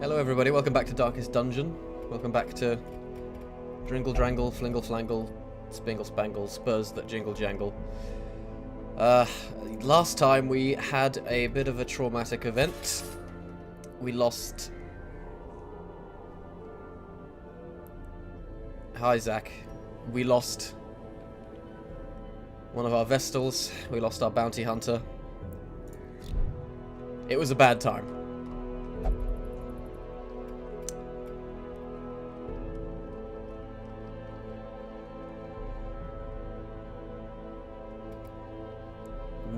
Hello everybody, welcome back to Darkest Dungeon. Welcome back to Dringle Drangle, Flingle Flangle, Spingle Spangle, Spurs that Jingle Jangle. Last time we had a bit of a traumatic event. We lost... Hi Zach. We lost one of our Vestals. We lost our bounty hunter. It was a bad time.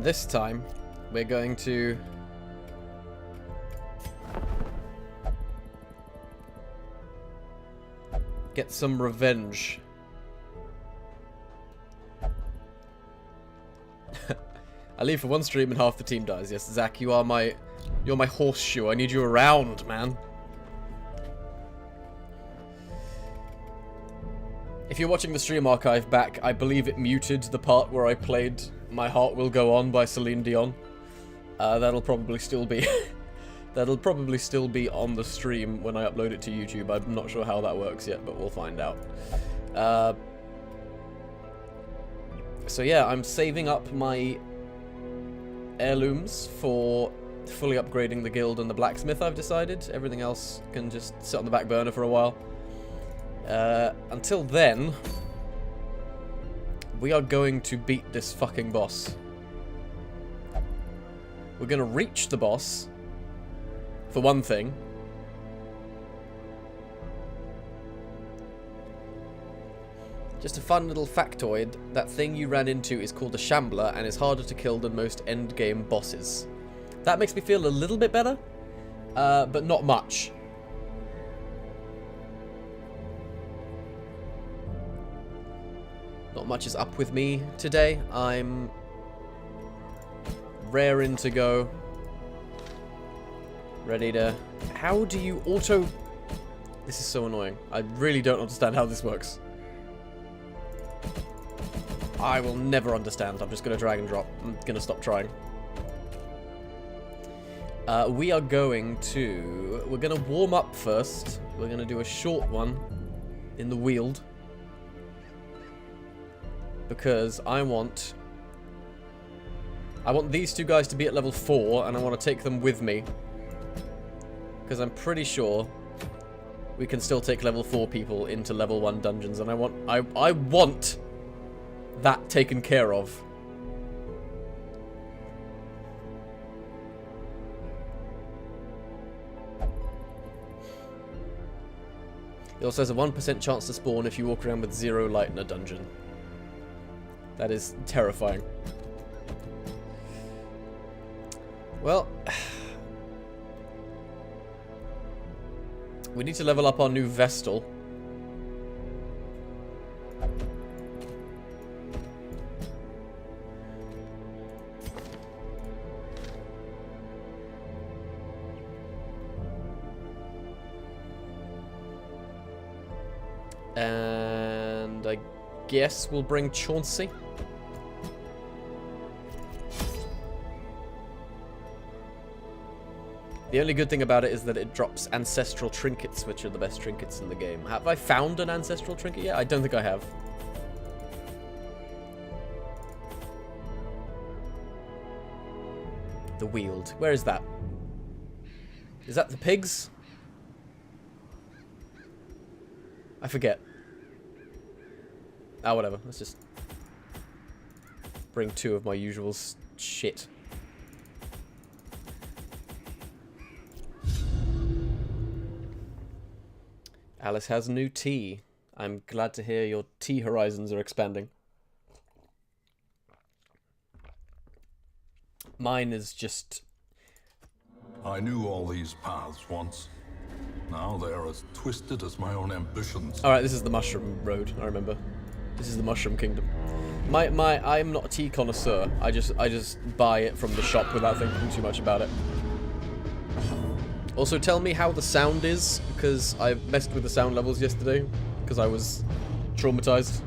This time, we're going to get some revenge. I leave for one stream and half the team dies. Yes, Zach, you're my horseshoe. I need you around, man. If you're watching the stream archive back, I believe it muted the part where I played My Heart Will Go On by Celine Dion. That'll probably still be that'll probably still be on the stream when I upload it to YouTube. I'm not sure how that works yet, but we'll find out. So yeah, I'm saving up my heirlooms for fully upgrading the guild and the blacksmith, I've decided. Everything else can just sit on the back burner for a while. Until then, we are going to beat this fucking boss. We're going to reach the boss, for one thing. Just a fun little factoid, that thing you ran into is called a shambler and is harder to kill than most endgame bosses. That makes me feel a little bit better, but not much. Not much is up with me today. I'm raring to go. Ready to... How do you auto... This is so annoying. I really don't understand how this works. I will never understand. I'm just going to drag and drop. I'm going to stop trying. We are going to... We're going to warm up first. We're going to do a short one in the Weald. Because I want these two guys to be at level 4, and I want to take them with me. Because I'm pretty sure we can still take level 4 people into level 1 dungeons, and I want that taken care of. It also has a 1% chance to spawn if you walk around with 0 light in a dungeon. That is terrifying. Well, we need to level up our new Vestal. And I guess we'll bring Chauncey. The only good thing about it is that it drops ancestral trinkets, which are the best trinkets in the game. Have I found an ancestral trinket yet? I don't think I have. The Weald. Where is that? Is that the pigs? I forget. Ah, whatever. Let's just bring 2 of my usual shit. Alice has new tea. I'm glad to hear your tea horizons are expanding. Mine is just... I knew all these paths once. Now they are as twisted as my own ambitions. Alright, this is the Mushroom Road, I remember. This is the Mushroom Kingdom. I'm not a tea connoisseur. I just buy it from the shop without thinking too much about it. Also, tell me how the sound is, because I messed with the sound levels yesterday, because I was traumatized.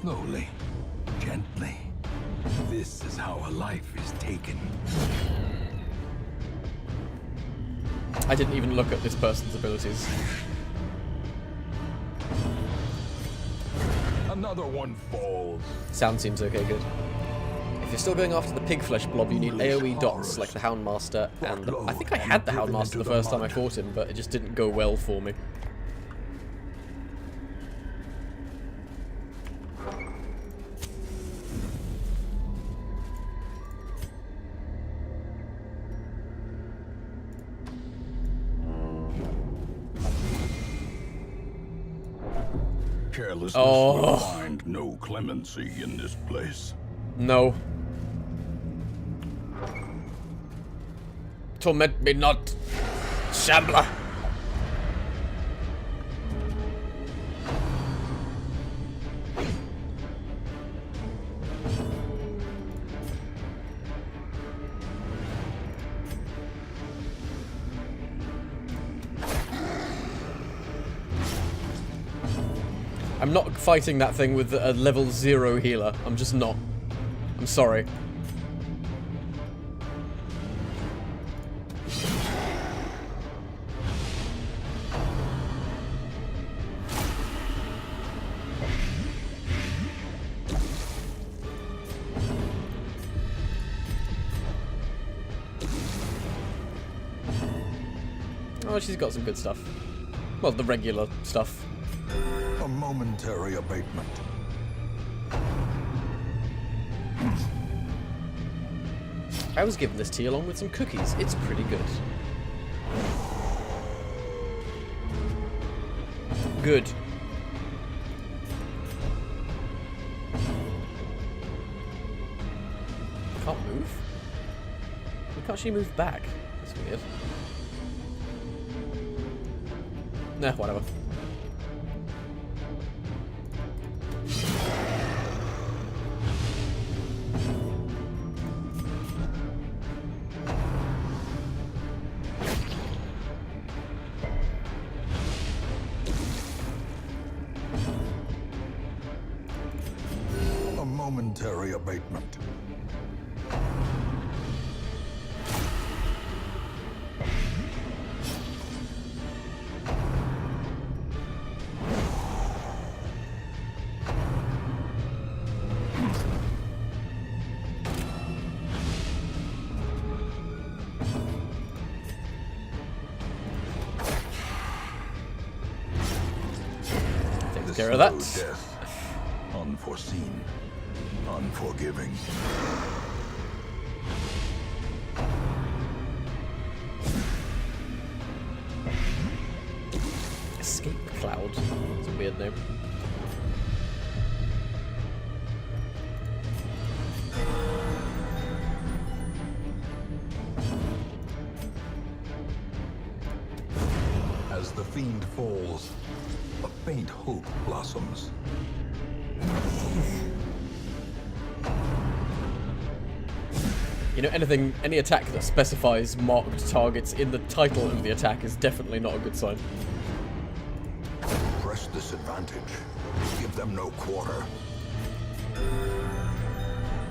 Slowly, gently. This is how a life is taken. I didn't even look at this person's abilities. Another one falls. Sound seems okay, good. If you're still going after the pig flesh blob, you need AoE dots like the Houndmaster, and I think I had the Houndmaster the first time I fought him, but it just didn't go well for me. Carelessness will find no clemency in this place. No. Torment me not, Shambler. I'm not fighting that thing with a level 0 healer. I'm just not. I'm sorry. Oh, she's got some good stuff. Well, the regular stuff. A momentary abatement. I was given this tea along with some cookies. It's pretty good. Good. Can't move? Why can't she move back? That's weird. Nah, whatever. A momentary abatement. Takes care of that. Death. Unforeseen. Unforgiving. Escape Cloud. It's a weird name. As the fiend falls, a faint hope blossoms. You know, any attack that specifies marked targets in the title of the attack is definitely not a good sign. Press this advantage. Give them no quarter.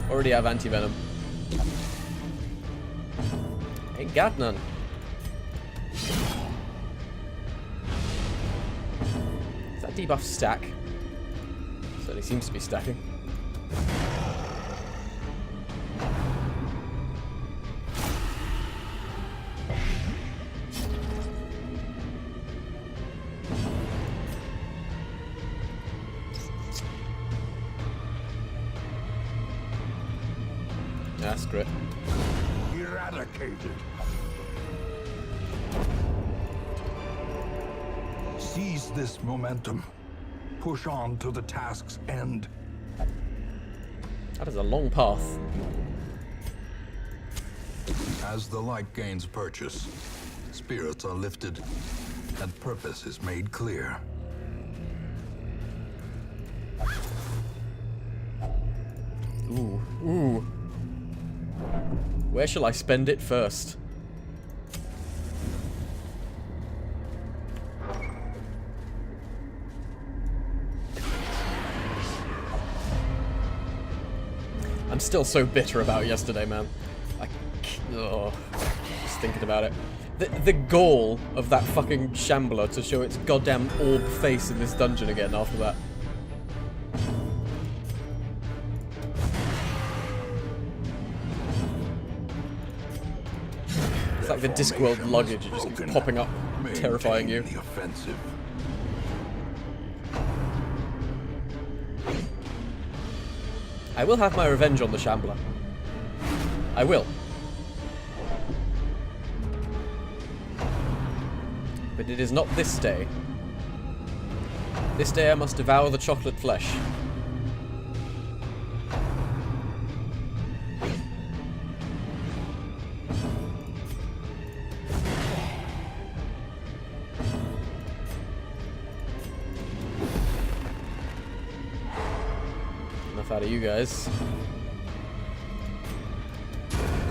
Already have anti-venom. Ain't got none. Does that debuff stack? Certainly seems to be stacking. That's great. Eradicated. Seize this momentum. Push on to the task's end. That is a long path. As the light gains purchase, spirits are lifted, and purpose is made clear. Ooh, ooh. Where shall I spend it first? still so bitter about yesterday, man. Just thinking about it. The goal of that fucking Shambler to show its goddamn orb face in this dungeon again after that. It's like the Discworld luggage, it just keeps popping up, terrifying you. The offensive. I will have my revenge on the Shambler. I will. But it is not this day. This day I must devour the chocolate flesh. Enough out of you guys.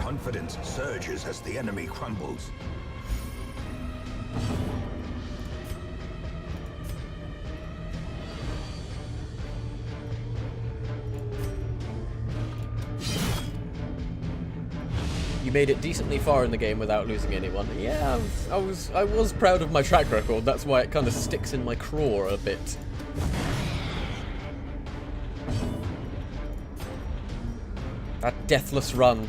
Confidence surges as the enemy crumbles. You made it decently far in the game without losing anyone. Yeah, I was proud of my track record. That's why it kind of sticks in my craw a bit. That deathless run.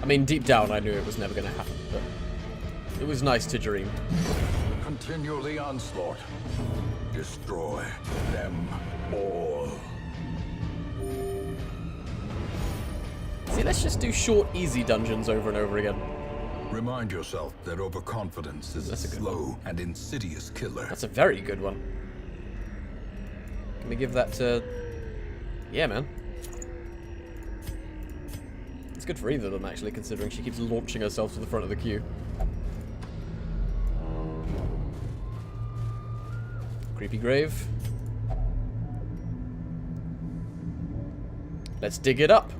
I mean, deep down I knew it was never going to happen, but it was nice to dream. Continue the onslaught. Destroy them all. See, let's just do short, easy dungeons over and over again. Remind yourself that overconfidence is a slow and insidious killer. That's a very good one. Can we give that to... Yeah, man. It's good for either of them, actually, considering she keeps launching herself to the front of the queue. Creepy grave. Let's dig it up.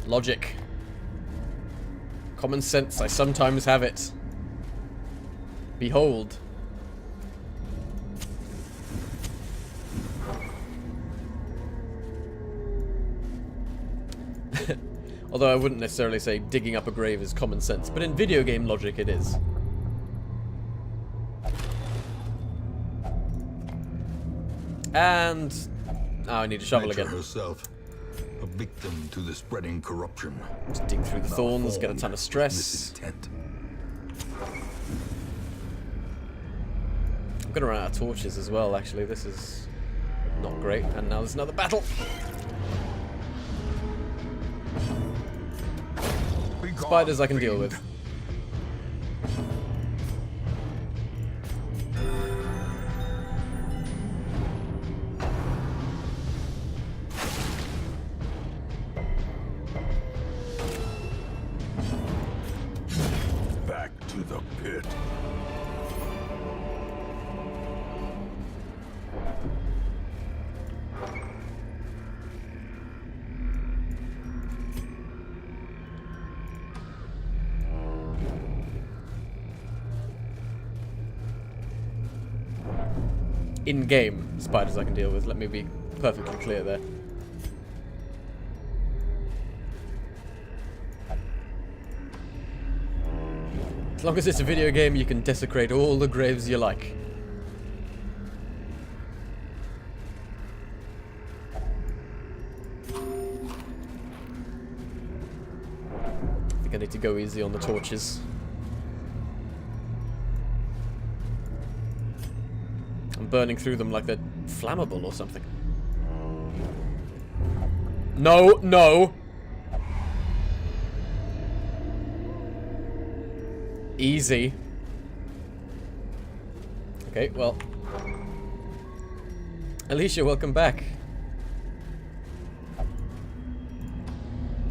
Logic. Common sense, I sometimes have it. Behold. Although I wouldn't necessarily say digging up a grave is common sense, but in video game logic it is. And... oh, I need a shovel Nature again. herself, a victim to the spreading corruption. Just dig through the thorns, get a ton of stress. Misintent. I'm gonna run out of torches as well, actually. This is not great. And now there's another battle. Spiders I can deal with. Back to the pit. In-game spiders I can deal with. Let me be perfectly clear there. As long as it's a video game, you can desecrate all the graves you like. I think I need to go easy on the torches. I'm burning through them like they're flammable or something. No, no! Easy. Okay, well. Alicia, welcome back.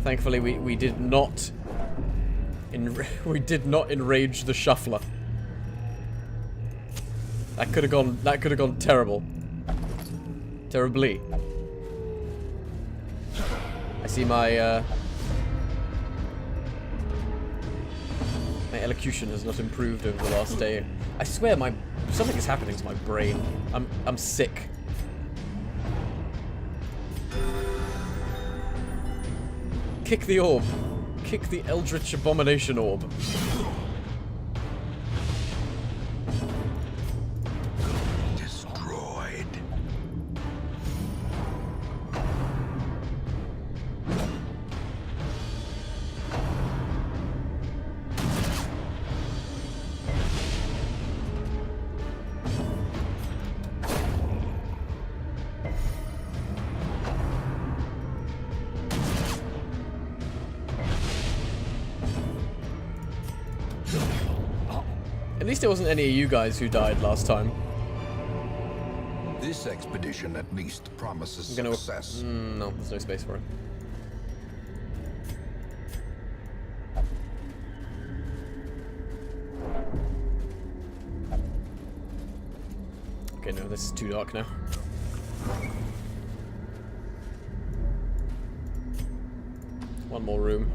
Thankfully, we did not enrage the shuffler. That could have gone terrible. Terribly. I see my my elocution has not improved over the last day. I swear my Something is happening to my brain. I'm sick. Kick the orb. Kick the Eldritch Abomination orb. Destroyed. At least it wasn't any of you guys who died last time. This expedition at least promises I'm gonna... success. No, there's no space for it. Okay, no, this is too dark now. One more room.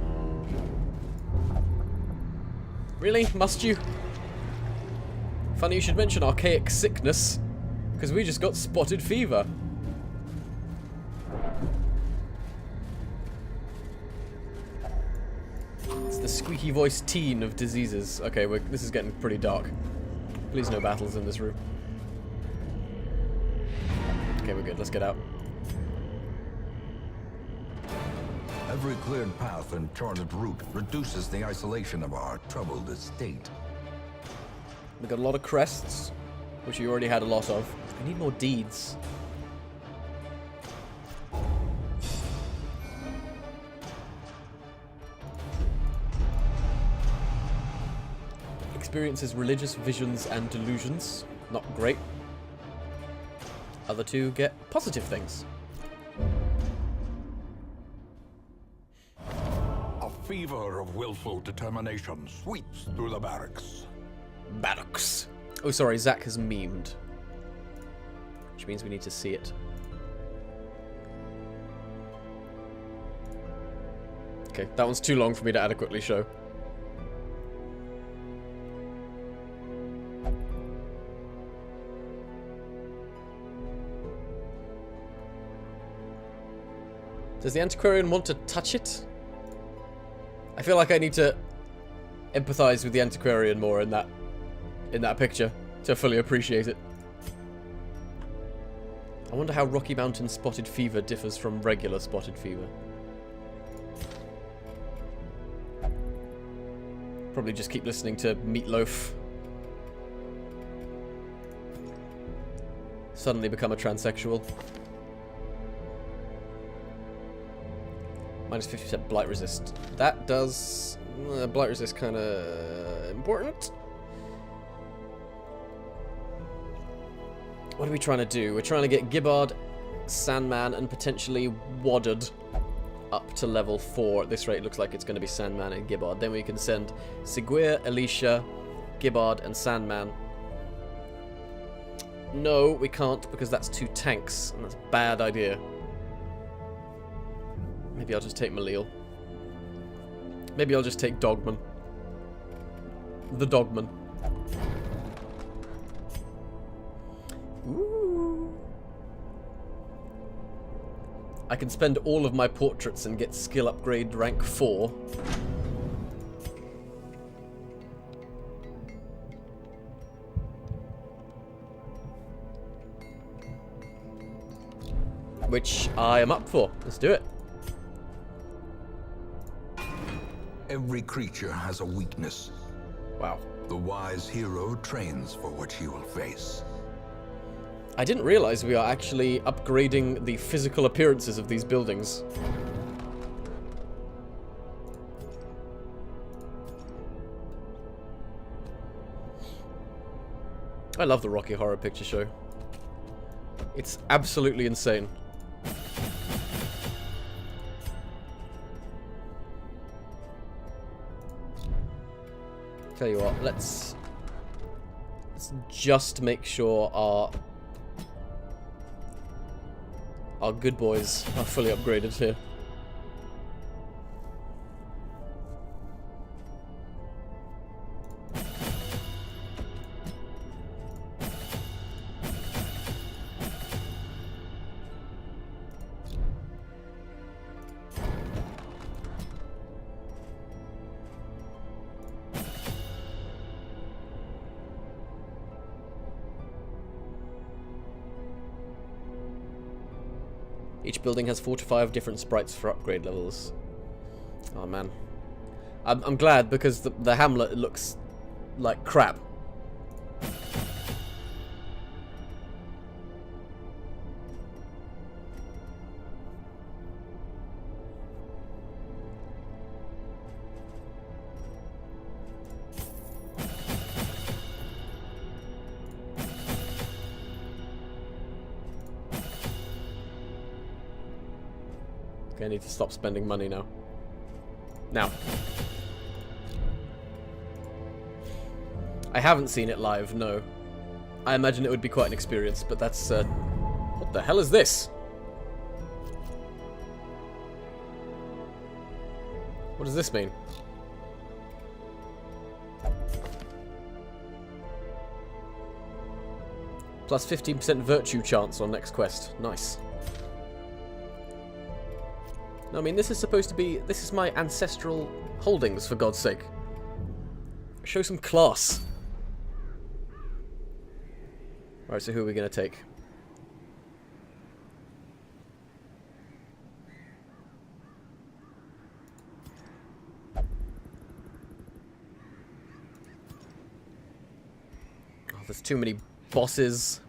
Really? Must you? Funny you should mention archaic sickness, because we just got spotted fever. It's the squeaky voiced teen of diseases. Okay, this is getting pretty dark. Please no battles in this room. Okay, we're good. Let's get out. Every cleared path and charted route reduces the isolation of our troubled estate. We got a lot of crests, which you already had a lot of. I need more deeds. Experiences religious visions and delusions. Not great. Other two get positive things. A fever of willful determination sweeps through the barracks. Barracks. Oh, sorry, Zach has memed. Which means we need to see it. Okay, that one's too long for me to adequately show. Does the antiquarian want to touch it? I feel like I need to empathize with the antiquarian more in that picture to fully appreciate it. I wonder how Rocky Mountain spotted fever differs from regular spotted fever. Probably just keep listening to Meatloaf. Suddenly become a transsexual. Minus 50% blight resist. That does... blight resist kind of important. What are we trying to do? We're trying to get Gibbard, Sandman, and potentially Wadded up to level 4. At this rate, it looks like it's going to be Sandman and Gibbard. Then we can send Sigwyr, Alicia, Gibbard, and Sandman. No, we can't, because that's 2 tanks, and that's a bad idea. Maybe I'll just take Malil. Maybe I'll just take Dogman. The Dogman. Ooh. I can spend all of my portraits and get skill upgrade rank 4. Which I am up for. Let's do it. Every creature has a weakness. Wow. The wise hero trains for what he will face. I didn't realize we are actually upgrading the physical appearances of these buildings. I love the Rocky Horror Picture Show. It's absolutely insane. Tell you what, let's just make sure our good boys are fully upgraded here. Each building has 4 to 5 different sprites for upgrade levels. Oh man. I'm glad, because the hamlet looks like crap. Okay, I need to stop spending money now. Now. I haven't seen it live, no. I imagine it would be quite an experience, but that's, what the hell is this? What does this mean? Plus 15% virtue chance on next quest. Nice. No, I mean, this is supposed to be... This is my ancestral holdings, for God's sake. Show some class. Alright, so who are we going to take? Oh, there's too many bosses.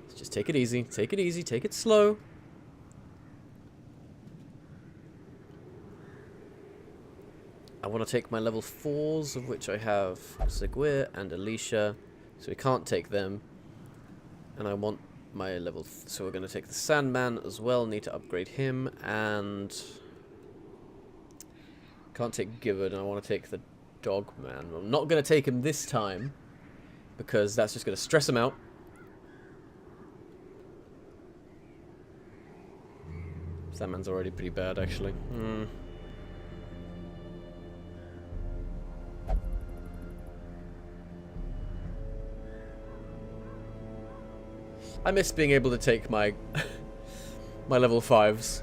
Let's just take it easy, take it easy, take it slow. I want to take my level 4s, of which I have Seguir and Alicia, so we can't take them. And I want my level... so we're going to take the Sandman as well, need to upgrade him, and... can't take Gibbard, and I want to take the Dogman. I'm not going to take him this time, because that's just going to stress him out. Sandman's already pretty bad, actually. I miss being able to take my my level 5s.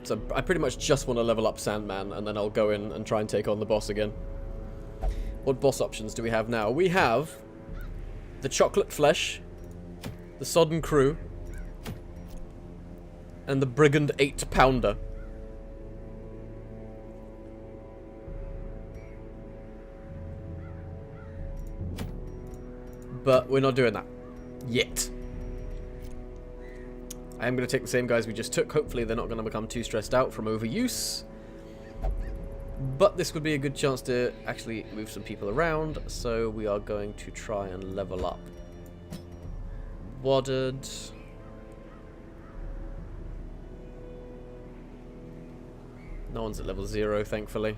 So I pretty much just want to level up Sandman, and then I'll go in and try and take on the boss again. What boss options do we have now? We have the Chocolate Flesh, the Sodden Crew, and the Brigand 8-pounder. But we're not doing that. Yet. I am going to take the same guys we just took. Hopefully they're not going to become too stressed out from overuse. But this would be a good chance to actually move some people around. So we are going to try and level up Waddard. No one's at level 0, thankfully.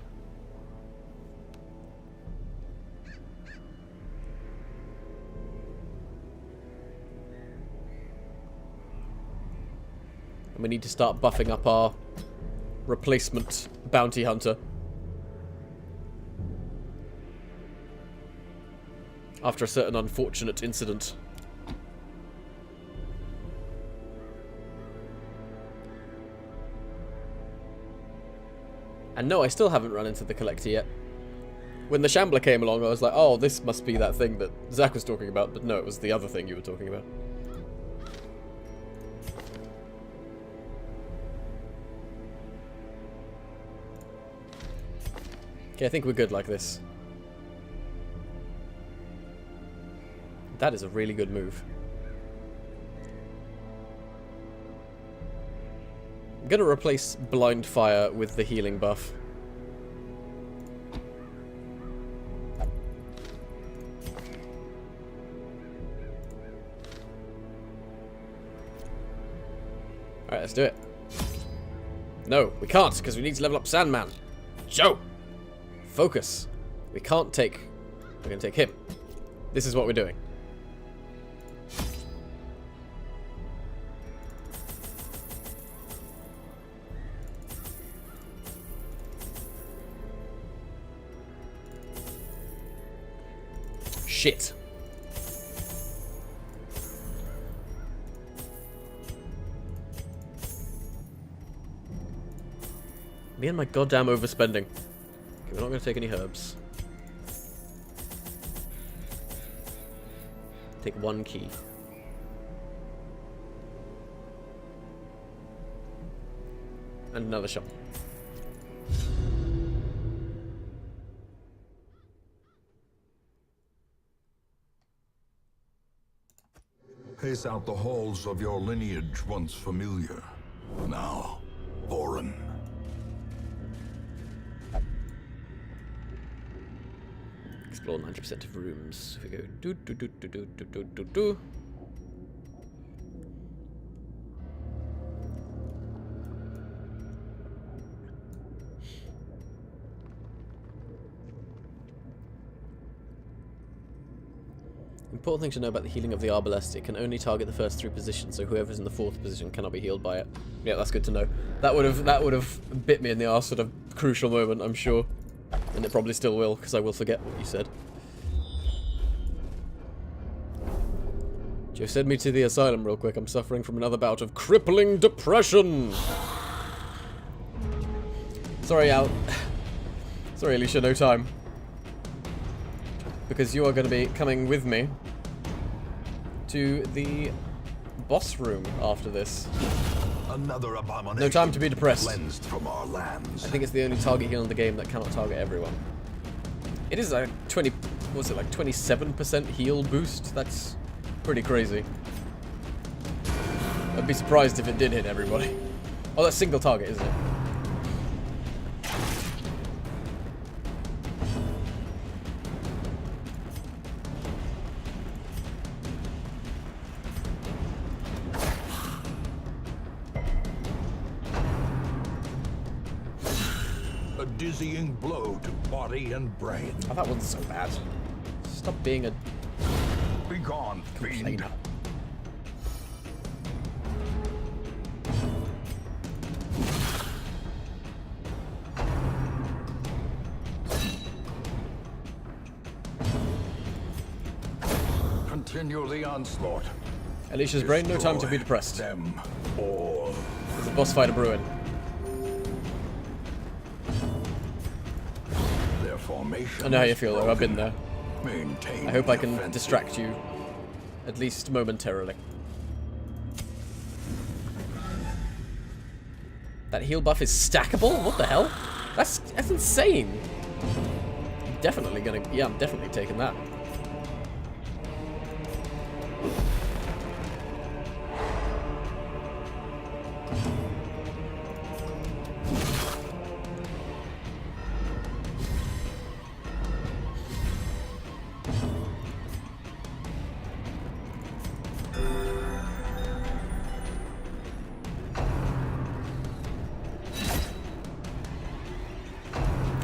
And we need to start buffing up our replacement bounty hunter. After a certain unfortunate incident. And no, I still haven't run into the Collector yet. When the Shambler came along, I was like, oh, this must be that thing that Zach was talking about. But no, it was the other thing you were talking about. Okay, I think we're good like this. That is a really good move. I'm gonna replace Blind Fire with the healing buff. Alright, let's do it. No, we can't, because we need to level up Sandman. Joe! Focus. We can't take... We're going to take him. This is what we're doing. Shit. Me and my goddamn overspending. We're not going to take any herbs. Take 1 key. And another shot. Pace out the halls of your lineage once familiar, now foreign. Explore 90% of rooms. We go do do do do do do do do do. Important thing to know about the healing of the arbalest, it can only target the first 3 positions, so whoever's in the 4th position cannot be healed by it. Yeah, that's good to know. That would have bit me in the arse at a crucial moment, I'm sure. And it probably still will, because I will forget what you said. Joe, send me to the asylum real quick. I'm suffering from another bout of crippling depression. Sorry, Al. Sorry, Alicia, no time. Because you are going to be coming with me to the boss room after this. Another abomination. No time to be depressed. Cleansed from our lands. I think it's the only target heal in the game that cannot target everyone. It is a 20, what's it, like 27% heal boost? That's pretty crazy. I'd be surprised if it did hit everybody. Oh, that's single target, isn't it? A dizzying blow to body and brain. Oh, that wasn't so bad. Stop being a Begone, fiend. complainer. Continue the onslaught. Alicia's brain, no time to be Destroy depressed. them all. There's a boss fight brewing. Their formation. I know how you is feel though, I've been broken. there. Maintain I hope I the can offensive. distract you. At least momentarily. That heal buff is stackable? What the hell? That's insane. Definitely gonna, yeah, I'm definitely taking that.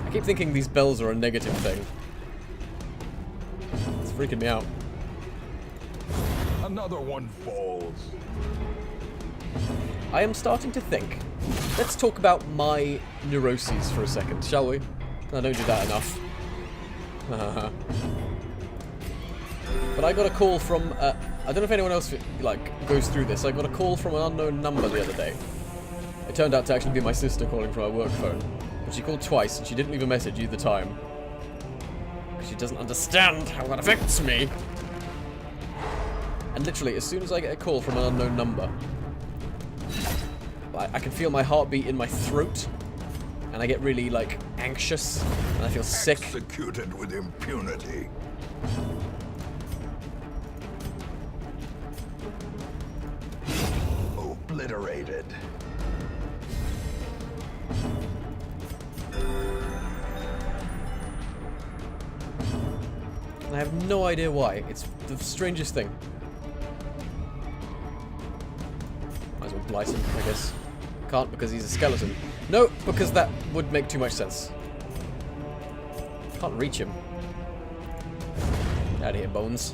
I keep thinking these bells are a negative thing. It's freaking me out. Another one falls. I am starting to think. Let's talk about my neuroses for a second, shall we? I don't do that enough. But I got a call from, I don't know if anyone else like goes through this. I got a call from an unknown number the other day. It turned out to actually be my sister calling from her work phone. But she called twice and she didn't leave a message either time. She doesn't understand how that affects me. And literally, as soon as I get a call from an unknown number, I can feel my heartbeat in my throat, and I get really, like, anxious, and I feel sick. Executed with impunity. Obliterated. And I have no idea why. It's the strangest thing. Might as well blight him, I guess. Can't because he's a skeleton. No, because that would make too much sense. Can't reach him. Get out of here, Bones.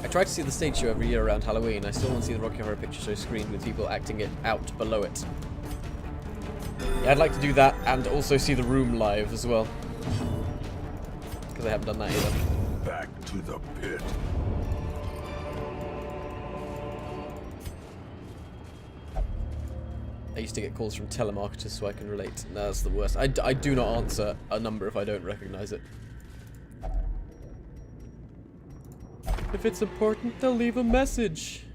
I try to see the stage show every year around Halloween. I still want to see the Rocky Horror Picture Show screen with people acting it out below it. Yeah, I'd like to do that and also see the room live as well. Because I haven't done that either. Back to the pit. I used to get calls from telemarketers, so I can relate. No, that's the worst. I do not answer a number if I don't recognize it. If it's important, they'll leave a message.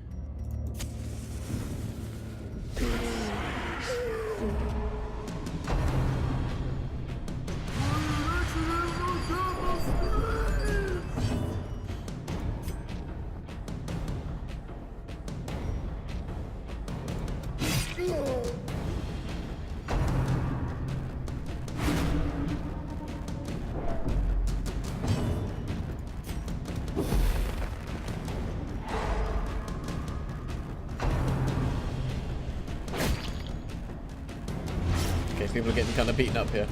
Okay, people are getting kind of beaten up here.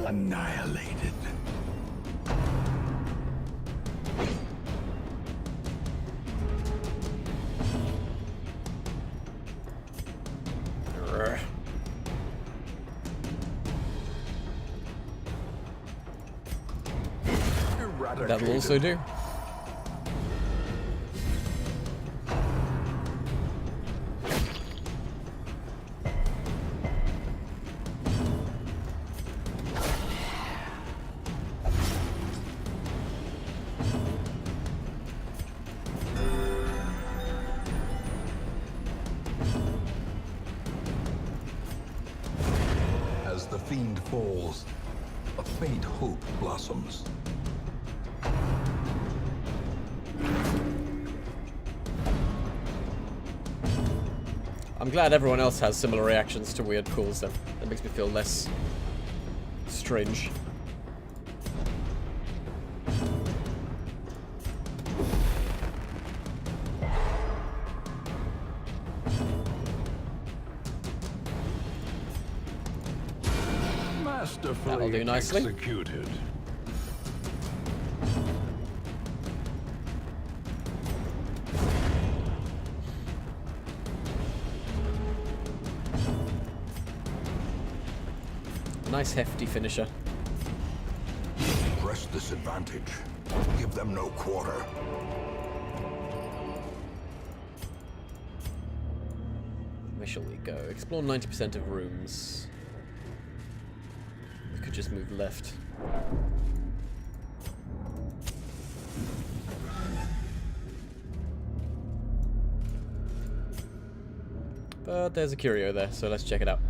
Annihilated. That'll also do. As the fiend falls, a faint hope blossoms. I'm glad everyone else has similar reactions to weird calls, then. That makes me feel less strange. Masterfully That'll do nicely. executed. Nice hefty finisher. Press this advantage. Give them no quarter. Where shall we go? Explore 90% of rooms. We could just move left. But there's a curio there, so let's check it out.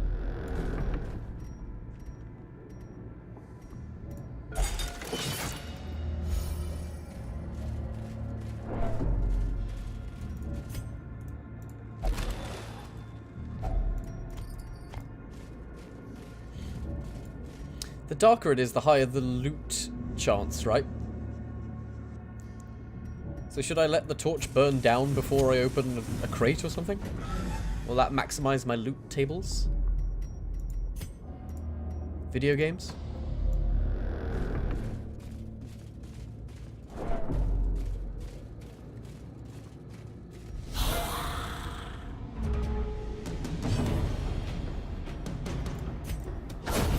The darker it is, the higher the loot chance, right? So should I let the torch burn down before I open a crate or something? Will that maximize my loot tables? Video games?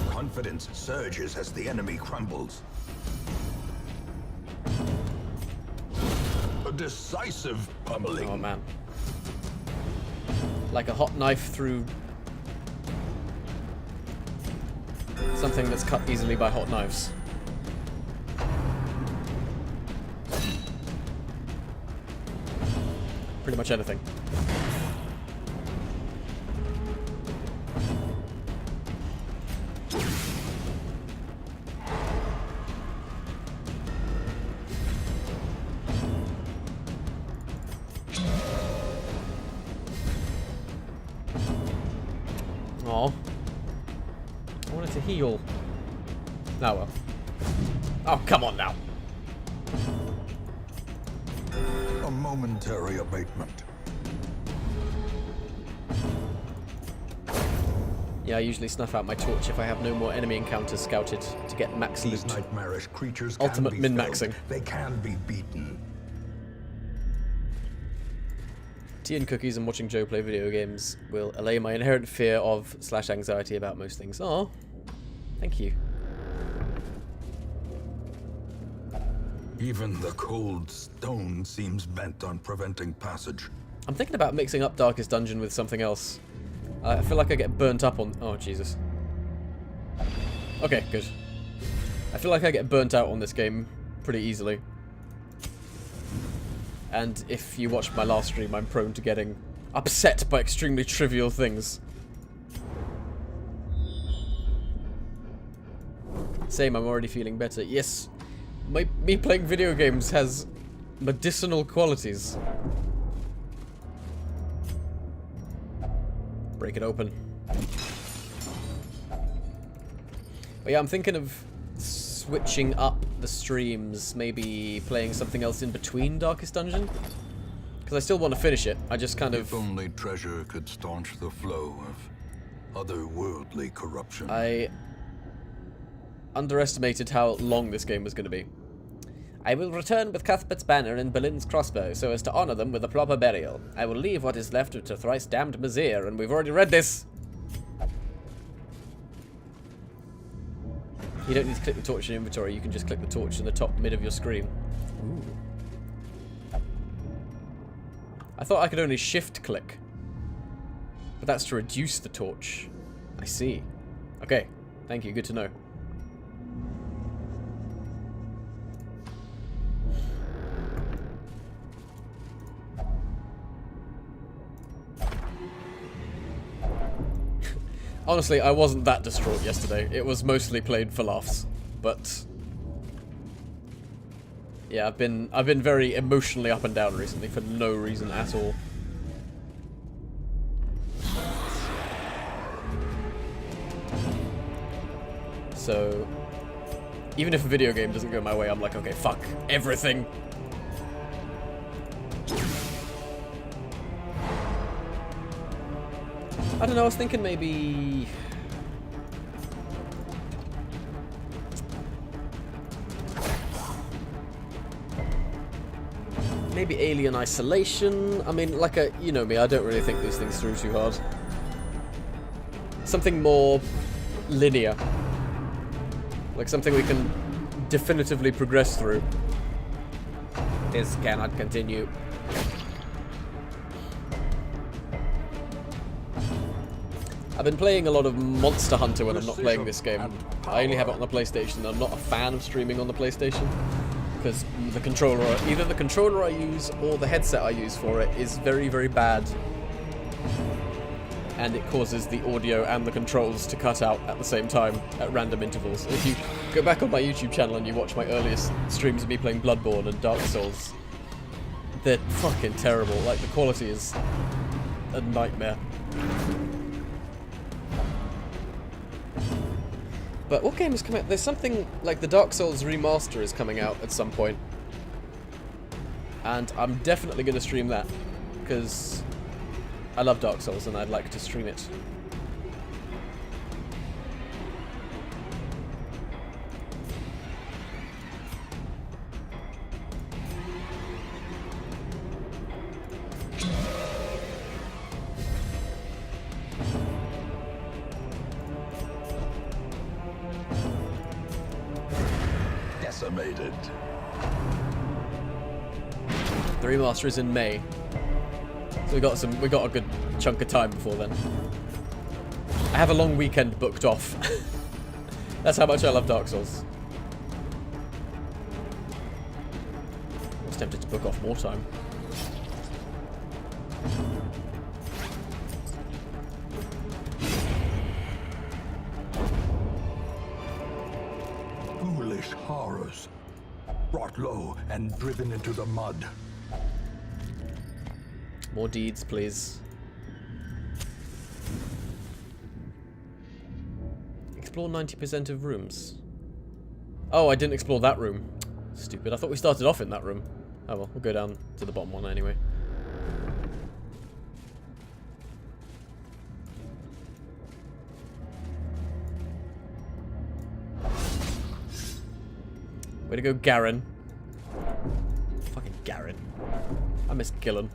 Confidence surges as the enemy crumbles. A decisive pummeling. Oh man. Like a hot knife through something that's cut easily by hot knives. Pretty much anything. Aw. I wanted to heal. Oh well. Oh, come on now. A momentary abatement. Yeah, I usually snuff out my torch if I have no more enemy encounters scouted to get max These loot. nightmarish creatures Ultimate can be min-maxing. felled. They can be beaten. Tea and cookies and watching Joe play video games will allay my inherent fear of / anxiety about most things. Oh, Thank you. Even the cold stone seems bent on preventing passage. I'm thinking about mixing up Darkest Dungeon with something else. I feel like I get burnt up on... Oh, Jesus. Okay, good. I feel like I get burnt out on this game pretty easily. And if you watched my last stream, I'm prone to getting upset by extremely trivial things. Same, I'm already feeling better. Yes, me playing video games has medicinal qualities. Break it open. But yeah, I'm thinking of switching up the streams, maybe playing something else in between Darkest Dungeon. Because I still want to finish it, I just kind of... If only treasure could staunch the flow of otherworldly corruption. I underestimated how long this game was going to be. I will return with Cuthbert's banner and Berlin's crossbow, so as to honor them with a proper burial. I will leave what is left to thrice-damned Mazir, and we've already read this! You don't need to click the torch in inventory, you can just click the torch in the top mid of your screen. Ooh. I thought I could only shift-click. But that's to reduce the torch. I see. Okay, thank you, good to know. Honestly, I wasn't that distraught yesterday. It was mostly played for laughs. But yeah, I've been very emotionally up and down recently for no reason at all. So even if a video game doesn't go my way, I'm like, okay, fuck everything. I don't know, I was thinking maybe... Maybe Alien Isolation. I mean, like you know me, I don't really think these things through too hard. Something more linear. Like something we can definitively progress through. This cannot continue. I've been playing a lot of Monster Hunter when I'm not playing this game. I only have it on the PlayStation. I'm not a fan of streaming on the PlayStation because the controller, either the controller I use or the headset I use for it is very, very bad. And it causes the audio and the controls to cut out at the same time at random intervals. If you go back on my YouTube channel and you watch my earliest streams of me playing Bloodborne and Dark Souls, they're fucking terrible. Like, the quality is a nightmare. But what game is coming out? There's something like the Dark Souls remaster is coming out at some point. And I'm definitely going to stream that. Because I love Dark Souls and I'd like to stream it. Decimated. The remaster is in May. So we got a good chunk of time before then. I have a long weekend booked off. That's how much I love Dark Souls. I was tempted to book off more time. Foolish horrors. Brought low and driven into the mud. More deeds, please. Explore 90% of rooms. Oh, I didn't explore that room. Stupid. I thought we started off in that room. Oh well, we'll go down to the bottom one anyway. Way to go, Garen. Fucking Garen. I miss Gillen.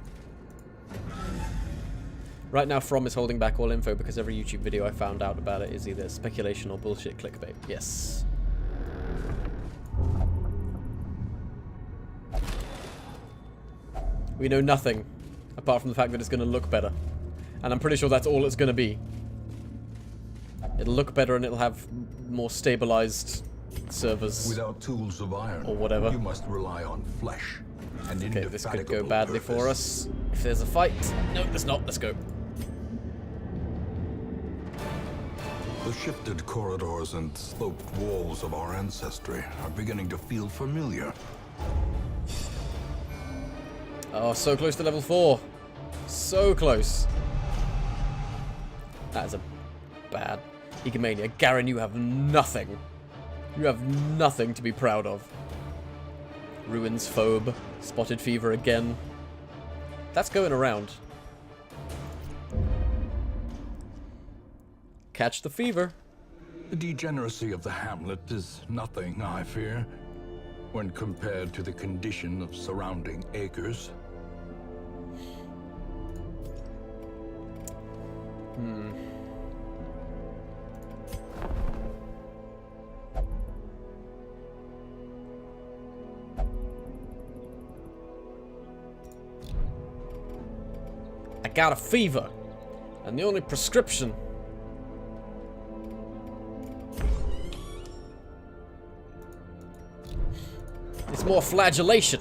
Right now, From is holding back all info because every YouTube video I found out about it is either speculation or bullshit clickbait. Yes. We know nothing, apart from the fact that it's going to look better. And I'm pretty sure that's all it's going to be. It'll look better and it'll have more stabilized servers. Without tools of iron, or whatever. you must rely on flesh. And Okay, this could go indefatigable badly purpose. for us. If there's a fight. No, there's not. Let's go. The shifted corridors and sloped walls of our ancestry are beginning to feel familiar. Oh, so close to level 4. So close. That is a bad egomania. Garen, you have nothing. You have nothing to be proud of. Ruins phobe. Spotted fever again. That's going around. Catch the fever. The degeneracy of the hamlet is nothing, I fear, when compared to the condition of surrounding acres. I got a fever. And the only prescription is more flagellation.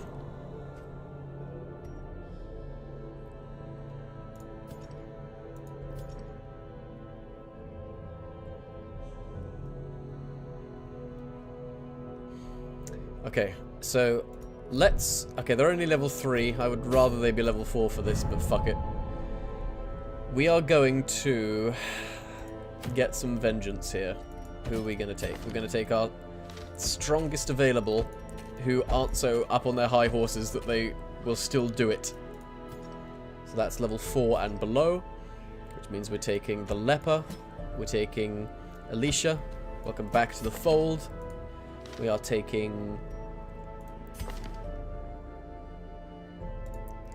Okay, so let's... Okay, they're only level 3. I would rather they be level 4 for this, but fuck it. We are going to get some vengeance here. Who are we going to take? We're going to take our strongest available, who aren't so up on their high horses that they will still do it. So that's level 4 and below, which means we're taking the Leper. We're taking Alicia. Welcome back to the fold. We are taking...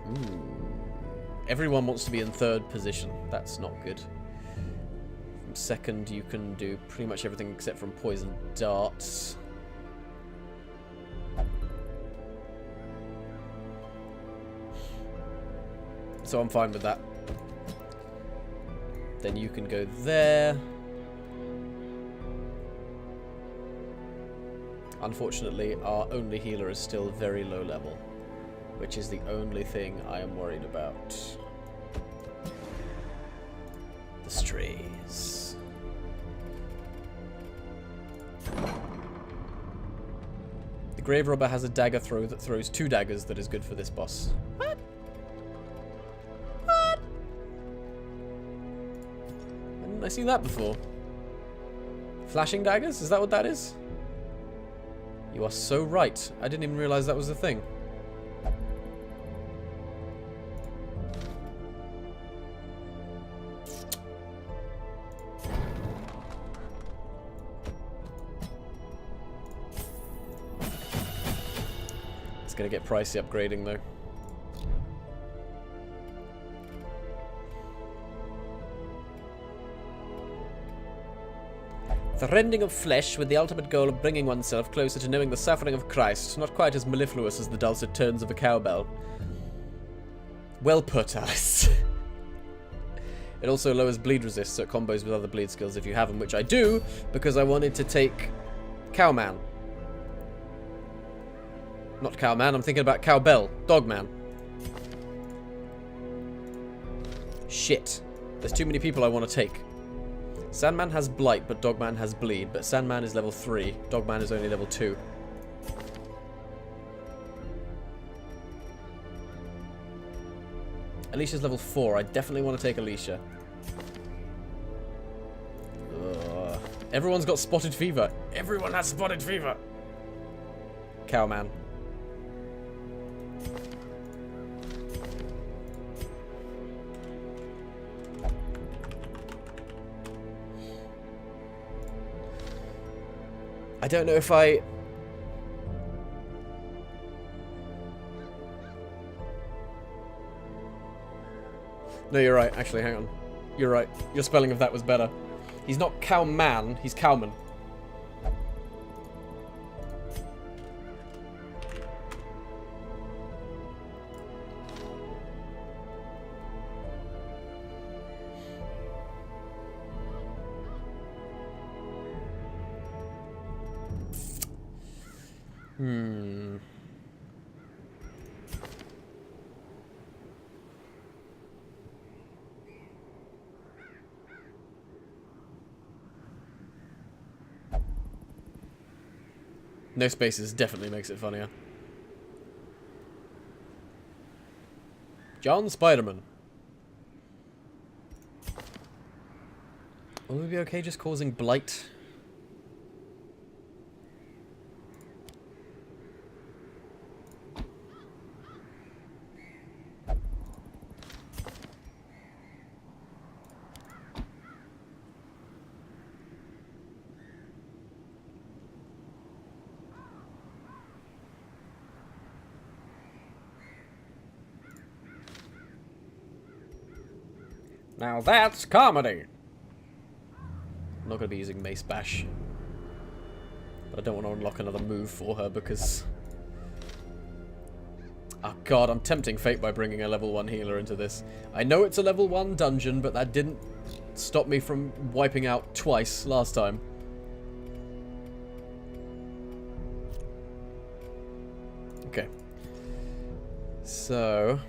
Ooh. Everyone wants to be in 3rd position. That's not good. From 2nd, you can do pretty much everything except from poison darts. So I'm fine with that. Then you can go there. Unfortunately, our only healer is still very low level, which is the only thing I am worried about. The strays. The Grave Robber has a dagger throw that throws 2 daggers that is good for this boss. What? What? Hadn't I seen that before? Flashing daggers? Is that what that is? You are so right. I didn't even realize that was a thing. It's gonna get pricey upgrading though. The rending of flesh with the ultimate goal of bringing oneself closer to knowing the suffering of Christ, not quite as mellifluous as the dulcet tones of a cowbell. Well put, Alice. It also lowers bleed resist, so it combos with other bleed skills if you have them, which I do, because I wanted to take Cowman. Not Cowman, I'm thinking about Cowbell. Dogman. Shit. There's too many people I want to take. Sandman has Blight, but Dogman has Bleed. But Sandman is level 3. Dogman is only level 2. Alicia's level 4. I definitely want to take Alicia. Ugh. Everyone's got spotted fever. Everyone has spotted fever. Cowman. I don't know if I... No, you're right. Actually, hang on. You're right. Your spelling of that was better. He's not cowman, he's cowman. No spaces definitely makes it funnier. John Spiderman. Will we be okay just causing blight? Now that's comedy! I'm not going to be using Mace Bash. But I don't want to unlock another move for her because... Oh god, I'm tempting fate by bringing a level 1 healer into this. I know it's a level 1 dungeon, but that didn't stop me from wiping out twice last time. Okay. So...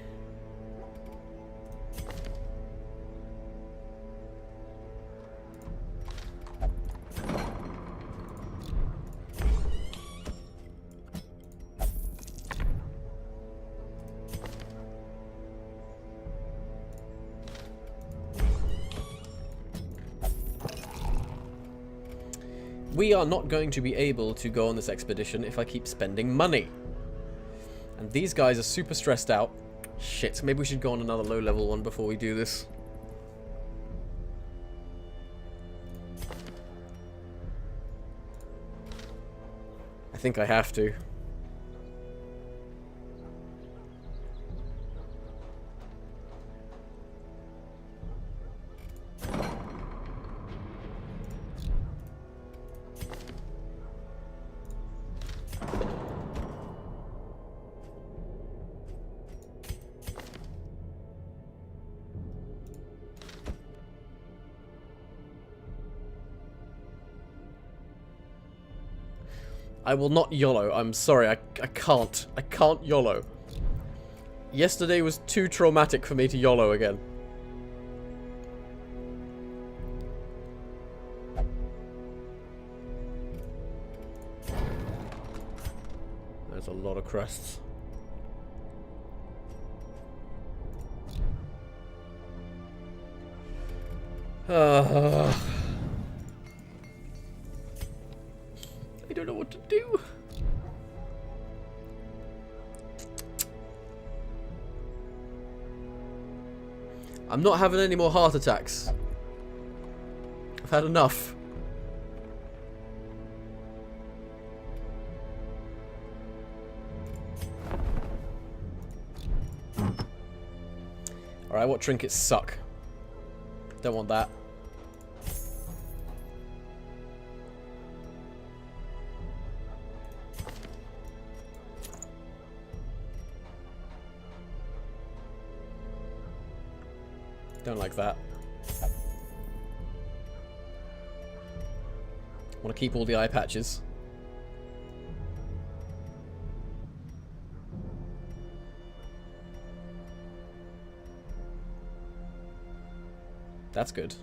we are not going to be able to go on this expedition if I keep spending money. And these guys are super stressed out. Shit, maybe we should go on another low-level one before we do this. I think I have to. I will not YOLO. I'm sorry, I can't. I can't YOLO. Yesterday was too traumatic for me to YOLO again. There's a lot of crests. I don't know what to do. I'm not having any more heart attacks. I've had enough. Alright, what trinkets suck? Don't want that. Don't like that. Want to keep all the eye patches. That's good.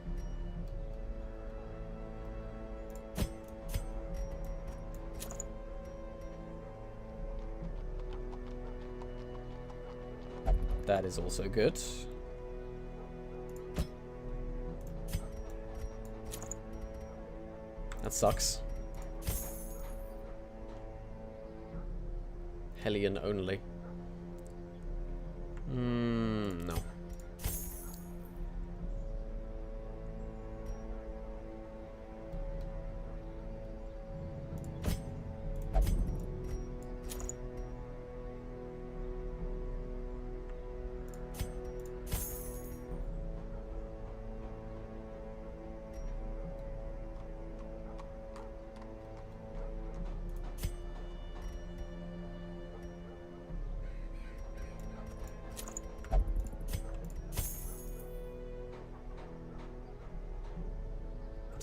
That is also good. That sucks. Hellion only. No.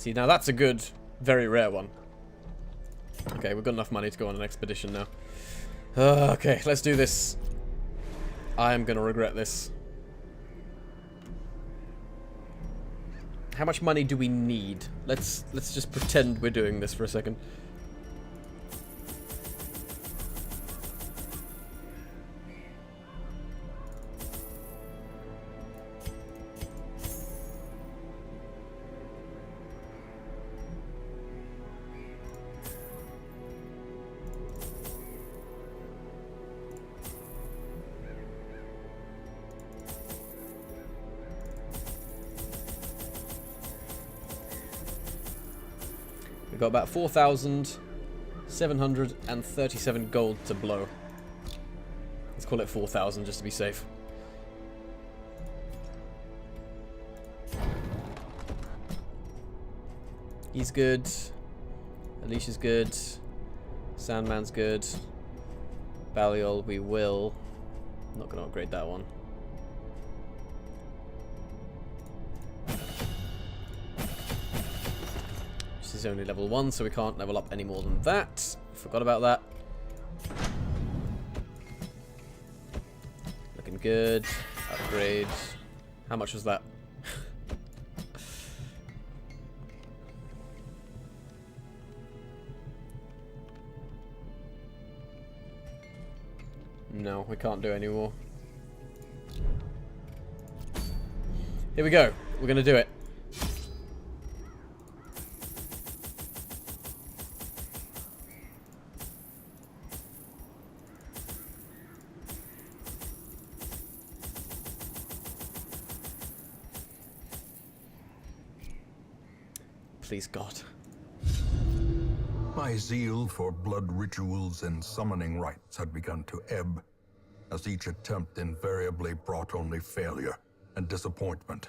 See, now that's a good, very rare one. Okay, we've got enough money to go on an expedition now. Okay, let's do this. I am gonna regret this. How much money do we need? Let's just pretend we're doing this for a second. We've got about 4,737 gold to blow. Let's call it 4,000 just to be safe. He's good. Alicia's good. Sandman's good. Baliol we will. I'm not going to upgrade that one. This is only level 1, so we can't level up any more than that. Forgot about that. Looking good. Upgrade. How much was that? No, we can't do any more. Here we go. We're going to do it. Please, God. My zeal for blood rituals and summoning rites had begun to ebb, as each attempt invariably brought only failure and disappointment.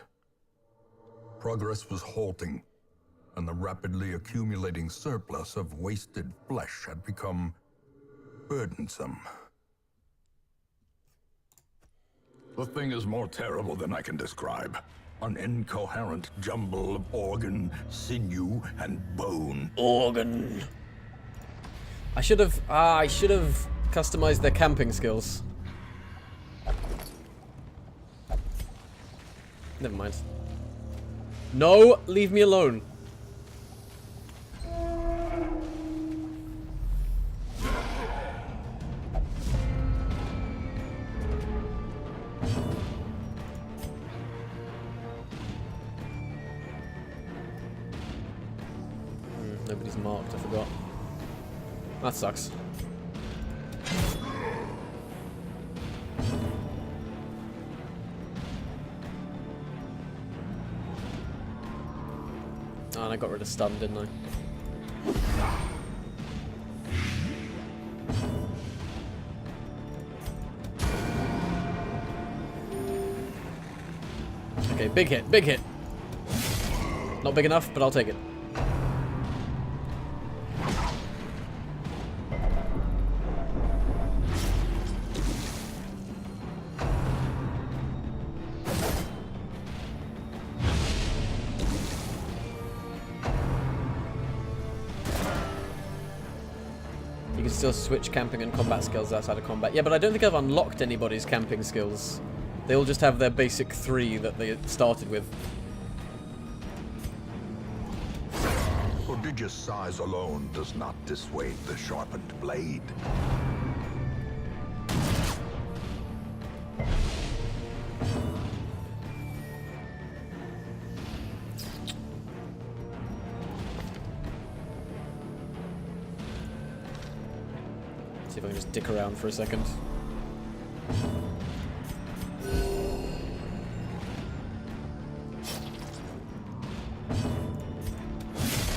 Progress was halting, and the rapidly accumulating surplus of wasted flesh had become burdensome. The thing is more terrible than I can describe. An incoherent jumble of organ, sinew, and bone. Organ. I should have customized their camping skills. Never mind. No, leave me alone. Nobody's marked, I forgot. That sucks. Oh, and I got rid of stun, didn't I? Okay, big hit, big hit. Not big enough, but I'll take it. You can still switch camping and combat skills outside of combat. Yeah, but I don't think I've unlocked anybody's camping skills. They all just have their basic 3 that they started with. Prodigious size alone does not dissuade the sharpened blade. See if I can just dick around for a second.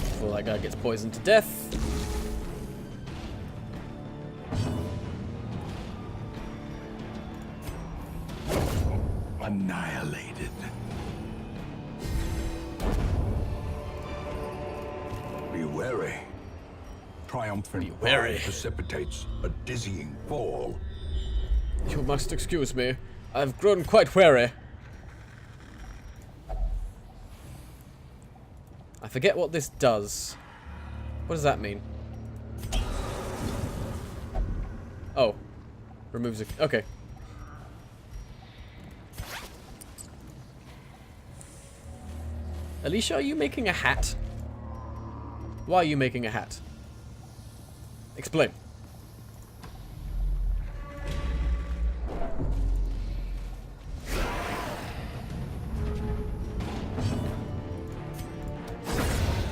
Before that guy gets poisoned to death. Annihilated. Be wary. Triumphant wary. pride precipitates a dizzying fall. You must excuse me. I've grown quite wary. I forget what this does. What does that mean? Oh. Removes it. Okay. Alicia, are you making a hat? Why are you making a hat? Explain.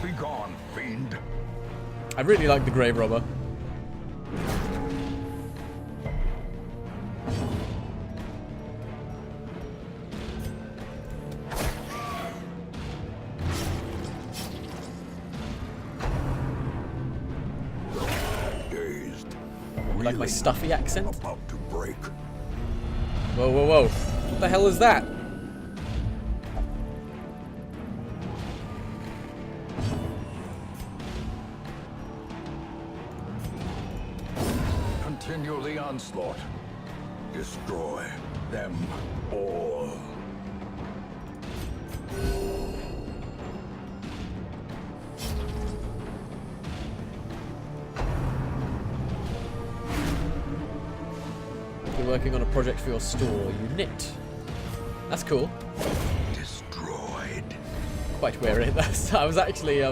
Be gone, fiend. I really like the grave robber. Dazed. You like my stuffy accent? About to break. Whoa, whoa, whoa. What the hell is that? Continue the onslaught. Destroy them all. You're working on a project for your store. You knit. That's cool. Destroyed. Quite weary. I was actually,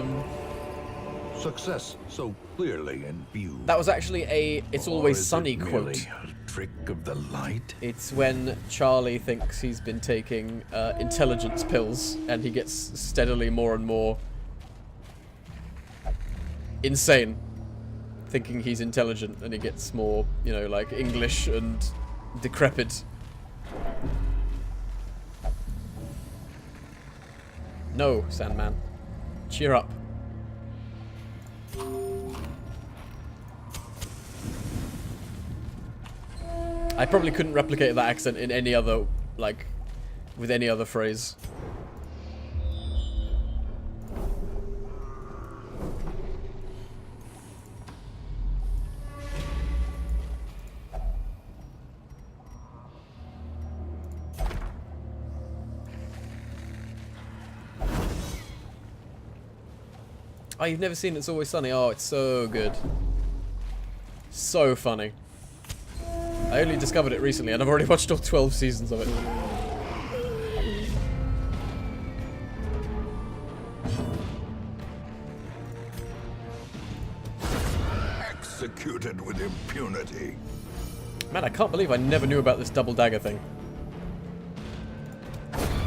Success so clearly in view. that was actually a It's Or Always is Sunny it quote. merely a trick of the light? It's when Charlie thinks he's been taking intelligence pills and he gets steadily more and more insane, thinking he's intelligent, and he gets more, you know, like English and decrepit. No, Sandman. Cheer up. I probably couldn't replicate that accent in any other, like, with any other phrase. Oh, you've never seen It's Always Sunny? Oh, it's so good. So funny. I only discovered it recently, and I've already watched all 12 seasons of it. Executed with impunity. Man, I can't believe I never knew about this double dagger thing.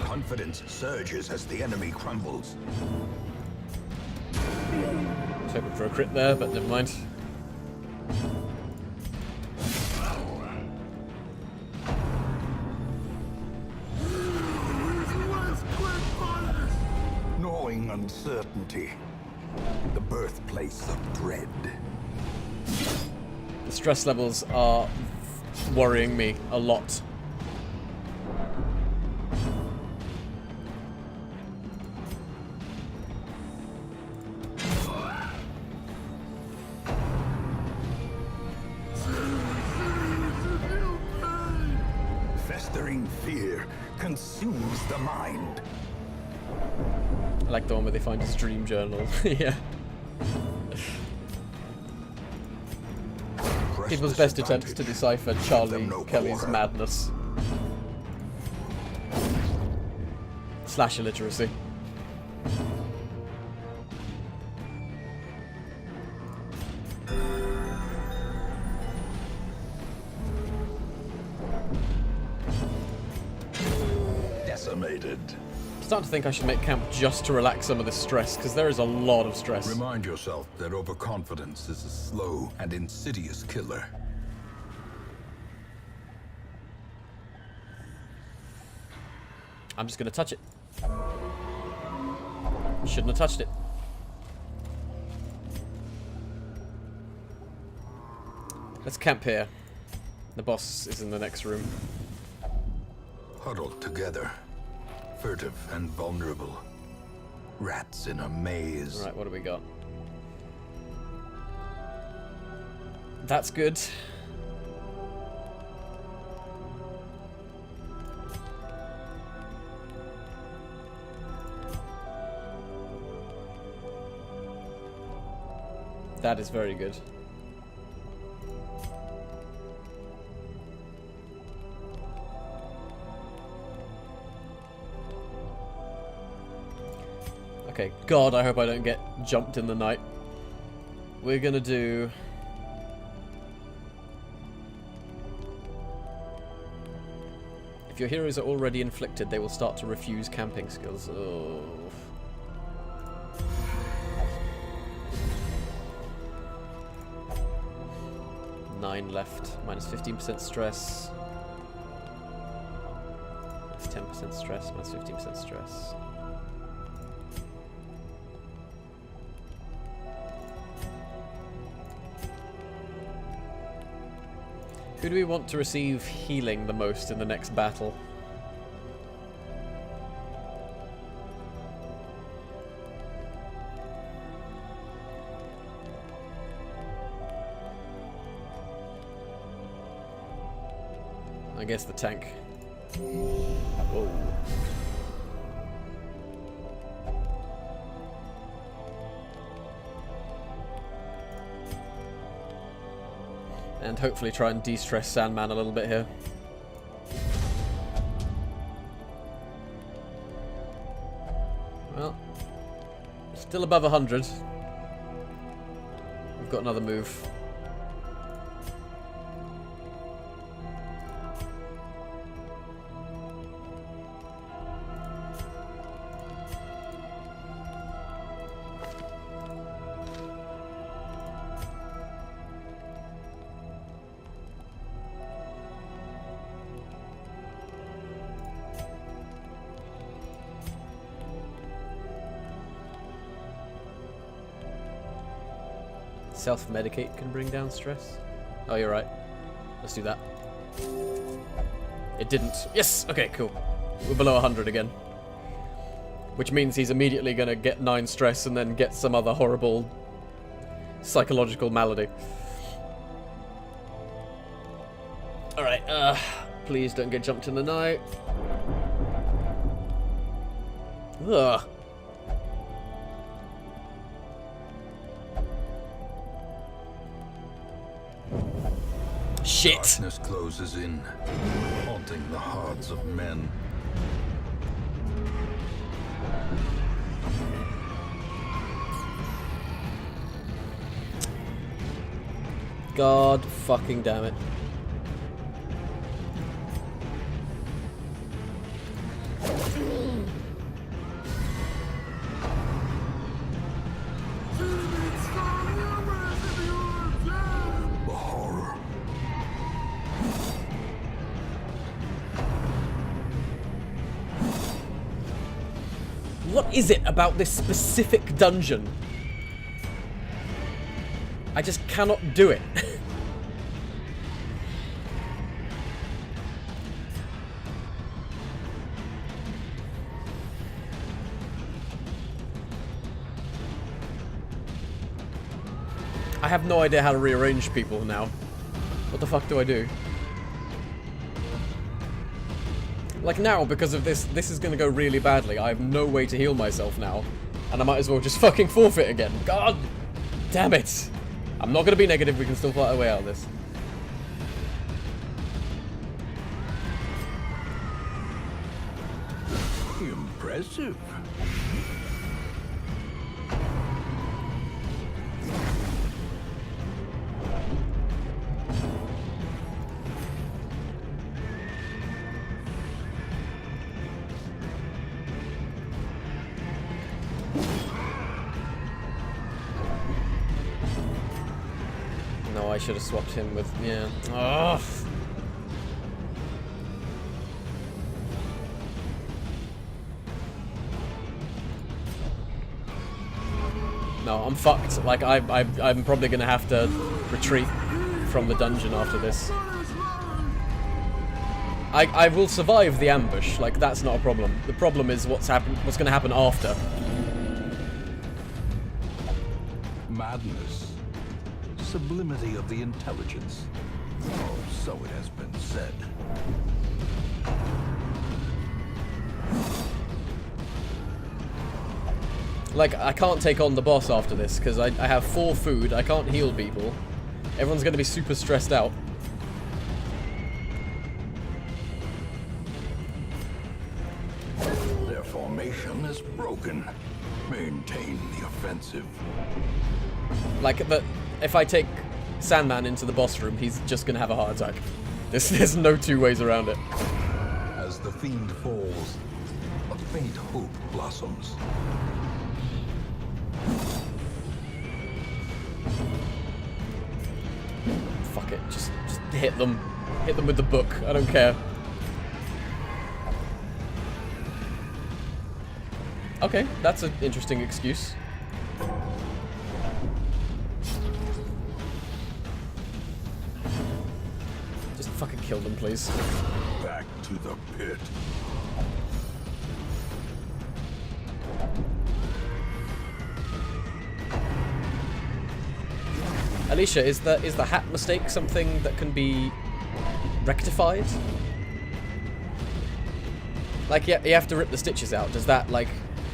Confidence surges as the enemy crumbles. I was hoping for a crit there, but never mind. Gnawing uncertainty. The birthplace of dread. The stress levels are worrying me a lot. Festering fear consumes the mind. I like the one where they find his dream journal. Yeah. People's best attempts to decipher Charlie Kelly's madness. / illiteracy. Decimated. I'm starting to think I should make camp just to relax some of this stress, because there is a lot of stress. Remind yourself that overconfidence is a slow and insidious killer. I'm just going to touch it. Shouldn't have touched it. Let's camp here. The boss is in the next room. Huddled together, furtive and vulnerable. Rats in a maze. Alright, what do we got? That's good. That is very good. Okay, God, I hope I don't get jumped in the night. We're gonna do... If your heroes are already inflicted, they will start to refuse camping skills. Oh. Nine left. Minus 15% stress. Minus 10% stress. Minus 15% stress. Who do we want to receive healing the most in the next battle? I guess the tank. Whoa. And hopefully try and de-stress Sandman a little bit here. Well, still above 100. We've got another move. Self-medicate can bring down stress. Oh, you're right. Let's do that. It didn't. Yes! Okay, cool. We're below 100 again. Which means he's immediately going to get 9 stress and then get some other horrible psychological malady. Alright, please don't get jumped in the night. Ugh. Shit. Darkness closes in, haunting the hearts of men. God fucking damn it. What is it about this specific dungeon? I just cannot do it. I have no idea how to rearrange people now. What the fuck do I do? Like now, because of this is gonna go really badly. I have no way to heal myself now. And I might as well just fucking forfeit again. God damn it. I'm not gonna be negative, we can still fight our way out of this. Impressive. No, I should have swapped him with, yeah. Ugh. No, I'm fucked. Like, I'm probably gonna have to retreat from the dungeon after this. I will survive the ambush. Like, that's not a problem. The problem is what's gonna happen after. Madness. Sublimity of the intelligence. Oh, so it has been said. Like, I can't take on the boss after this, because I have 4 food, I can't heal people. Everyone's going to be super stressed out. Their formation is broken. Maintain the offensive. Like, if I take Sandman into the boss room, he's just going to have a heart attack. There's no 2 ways around it. As the fiend falls, a faint hope blossoms. Fuck it, just hit them. Hit them with the book, I don't care. Okay, that's an interesting excuse. Just fucking kill them, please. Back to the pit. Alicia, is the hat mistake something that can be rectified? Like, yeah, you have to rip the stitches out. Does that, like,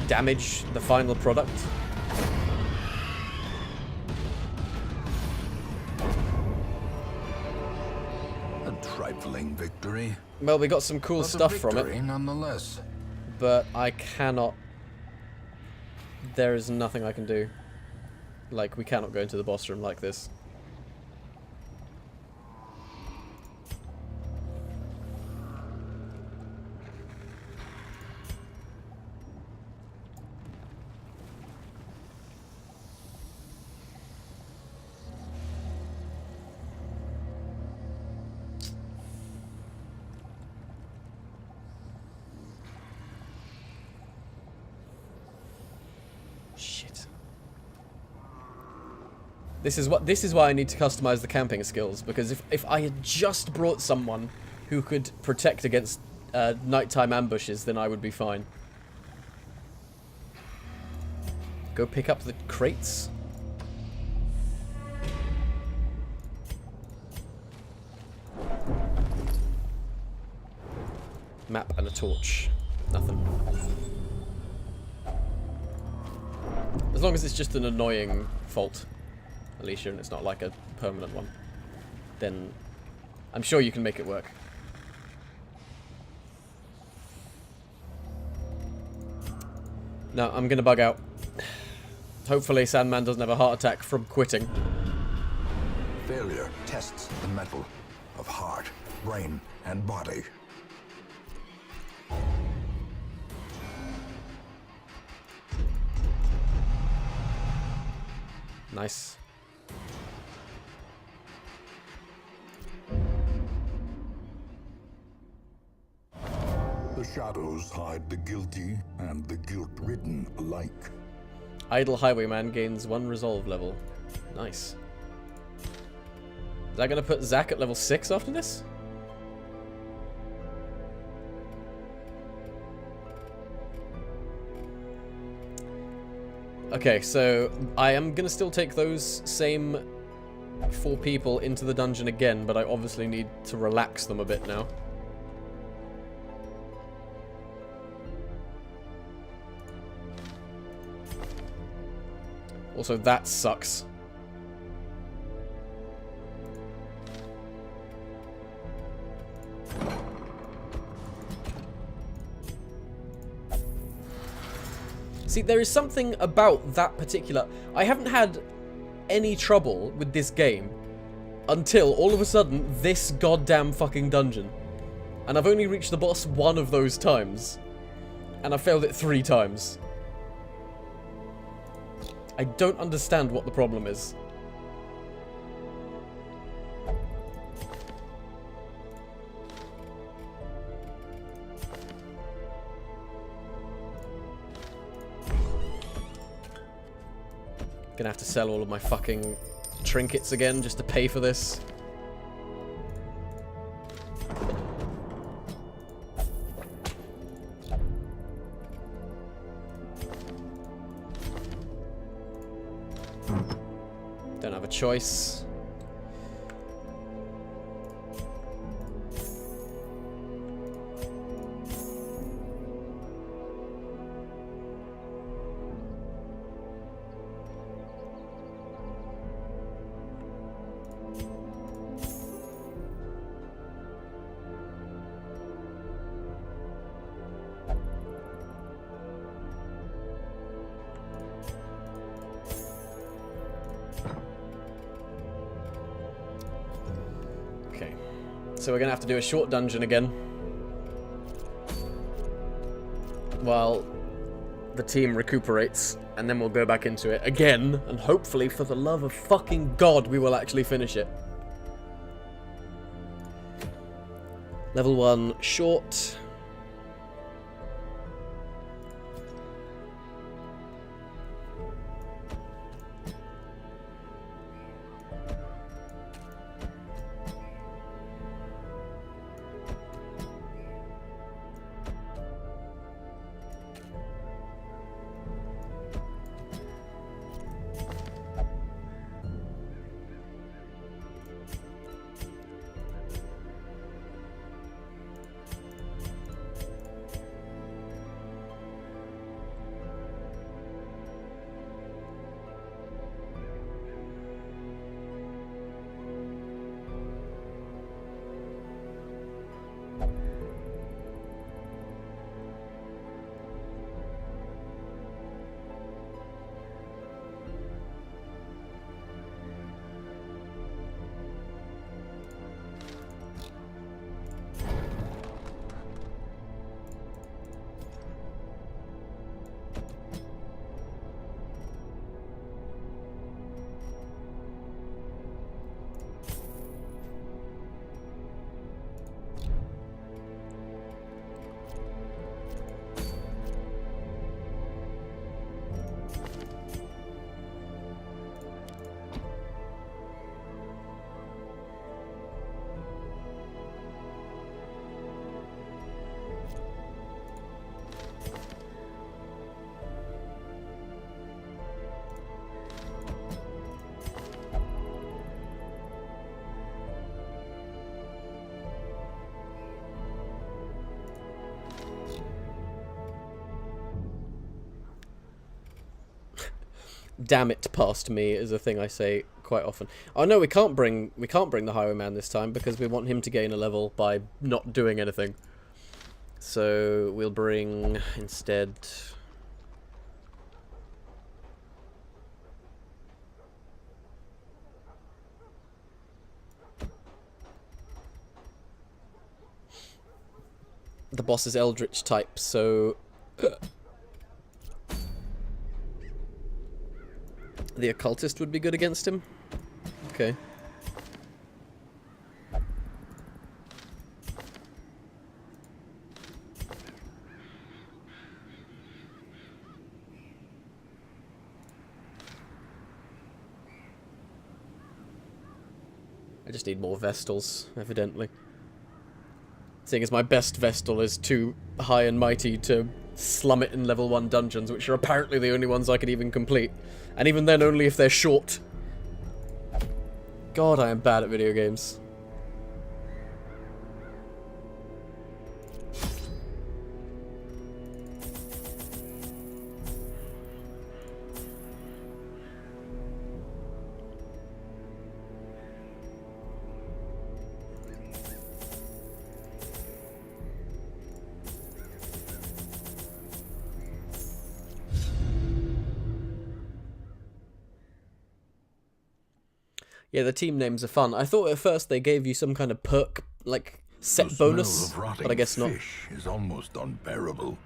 damage the final product? A trifling victory. Well, we got some cool But a stuff from victory it, nonetheless. but I cannot... There is nothing I can do. Like, we cannot go into the boss room like this. Shit. This is why I need to customize the camping skills, because if I had just brought someone who could protect against nighttime ambushes, then I would be fine. Go pick up the crates. Map and a torch. Nothing. As long as it's just an annoying fault, Alicia, and it's not like a permanent one, then I'm sure you can make it work. No, I'm gonna bug out. Hopefully Sandman doesn't have a heart attack from quitting. Failure tests the mettle of heart, brain, and body. Nice. The shadows hide the guilty and the guilt-ridden alike. Idle Highwayman gains 1 resolve level. Nice. Is that gonna put Zack at level 6 after this? Okay, so I am gonna still take those same 4 people into the dungeon again, but I obviously need to relax them a bit now. Also, that sucks. See, there is something about that particular... I haven't had any trouble with this game until, all of a sudden, this goddamn fucking dungeon. And I've only reached the boss 1 of those times. And I failed it 3 times. I don't understand what the problem is. Gonna have to sell all of my fucking trinkets again just to pay for this. Don't have a choice. So we're gonna have to do a short dungeon again. While the team recuperates, and then we'll go back into it again, and hopefully, for the love of fucking God, we will actually finish it. Level 1 short. Damn it past me is a thing I say quite often. Oh no, we can't bring the Highwayman this time because we want him to gain a level by not doing anything. So we'll bring instead the boss is Eldritch type, so the occultist would be good against him. Okay. I just need more Vestals, evidently. Seeing as my best Vestal is too high and mighty to slum it in level 1 dungeons, which are apparently the only ones I could even complete. And even then, only if they're short. God, I am bad at video games. Yeah, the team names are fun. I thought at first they gave you some kind of perk, like, set bonus, but I guess not. Fish is almost unbearable.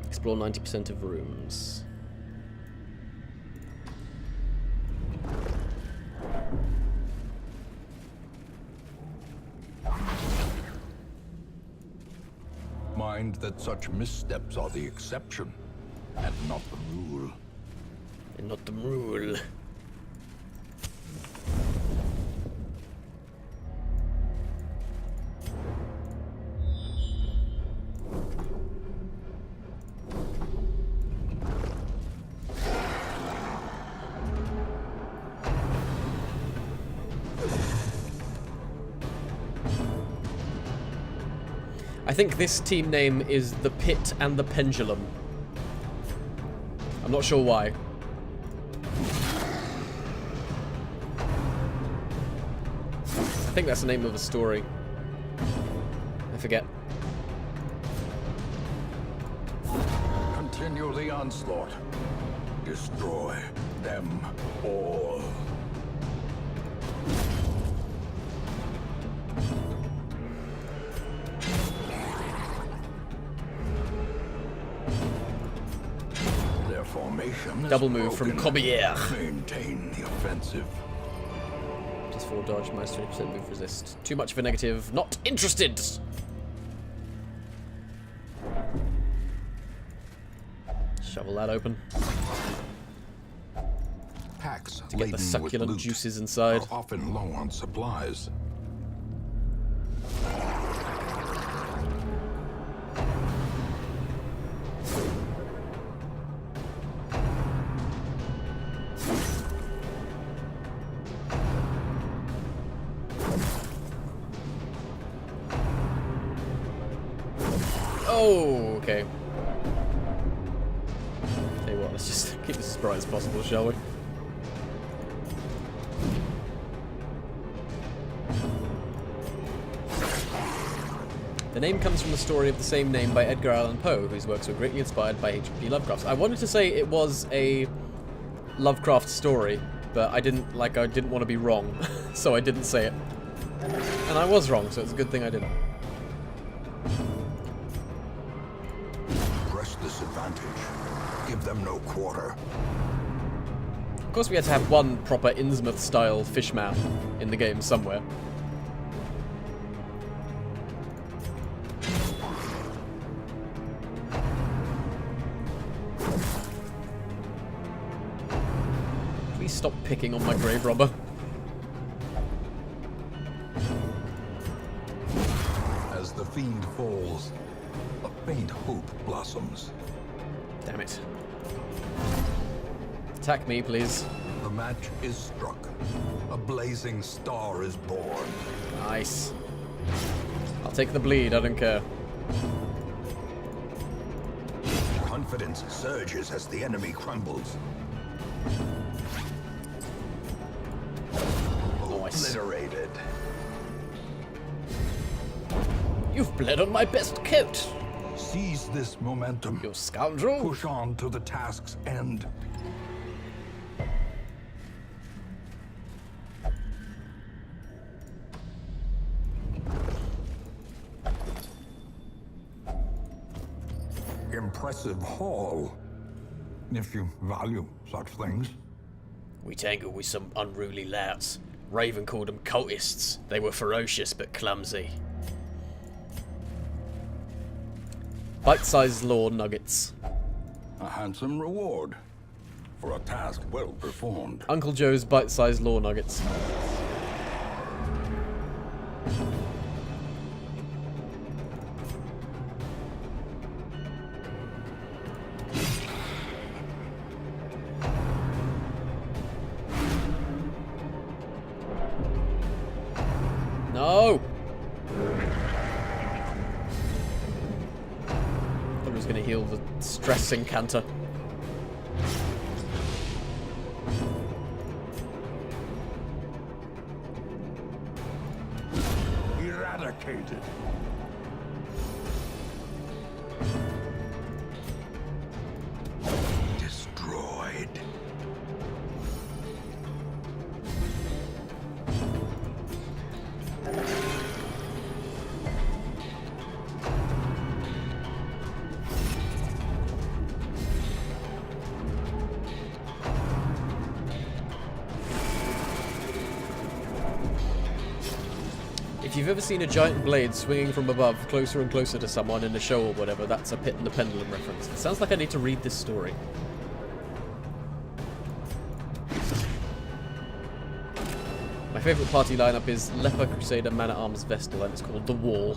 Explore 90% of rooms. Mind that such missteps are the exception, and not the rule. And not the rule. I think this team name is the Pit and the Pendulum. I'm not sure why. I think that's the name of a story. I forget. Continue the onslaught. Destroy them all. formation is Double move from broken. Corbière. Maintain the offensive. Plus 4 dodge, minus 20% move resist. Too much of a negative. Not interested! Shovel that open. Packs To get the laden succulent with loot juices inside. are often low on supplies. Oh, okay. Tell you what, let's just keep this as bright as possible, shall we? The name comes from the story of the same name by Edgar Allan Poe, whose works were greatly inspired by H.P. Lovecraft. I wanted to say it was a Lovecraft story, but I didn't want to be wrong, so I didn't say it. And I was wrong, so it's a good thing I didn't. Press this advantage. Give them no quarter. Of course we had to have one proper Innsmouth-style fishman in the game somewhere. Please stop picking on my grave robber. As the fiend falls, a faint hope blossoms. Damn it. Attack me, please. The match is struck. A blazing star is born. Nice. I'll take the bleed, I don't care. Confidence surges as the enemy crumbles. Nice. Obliterated. You've bled on my best coat, Seize this momentum. you scoundrel. Push on to the task's end. Impressive haul, if you value such things. We tangled with some unruly louts. Raven called them cultists. They were ferocious but clumsy. Bite-sized lore nuggets. A handsome reward for a task well performed. Uncle Joe's bite-sized lore nuggets. No! Thought it was going to heal the stress incanter. Eradicated. Destroyed. If you've ever seen a giant blade swinging from above closer and closer to someone in a show or whatever, that's a Pit and the Pendulum reference. It sounds like I need to read this story. My favourite party lineup is Leper, Crusader, Man-at-Arms, Vestal, and it's called The Wall.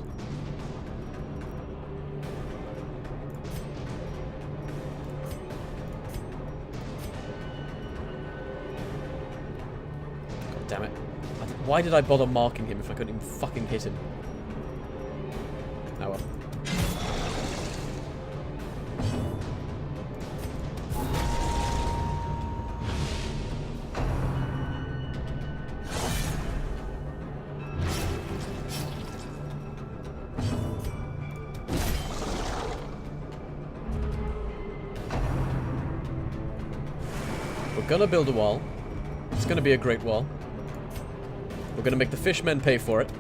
God damn it. Why did I bother marking him if I couldn't even fucking hit him? Oh well. We're gonna build a wall. It's gonna be a great wall. We're gonna make the fishmen pay for it.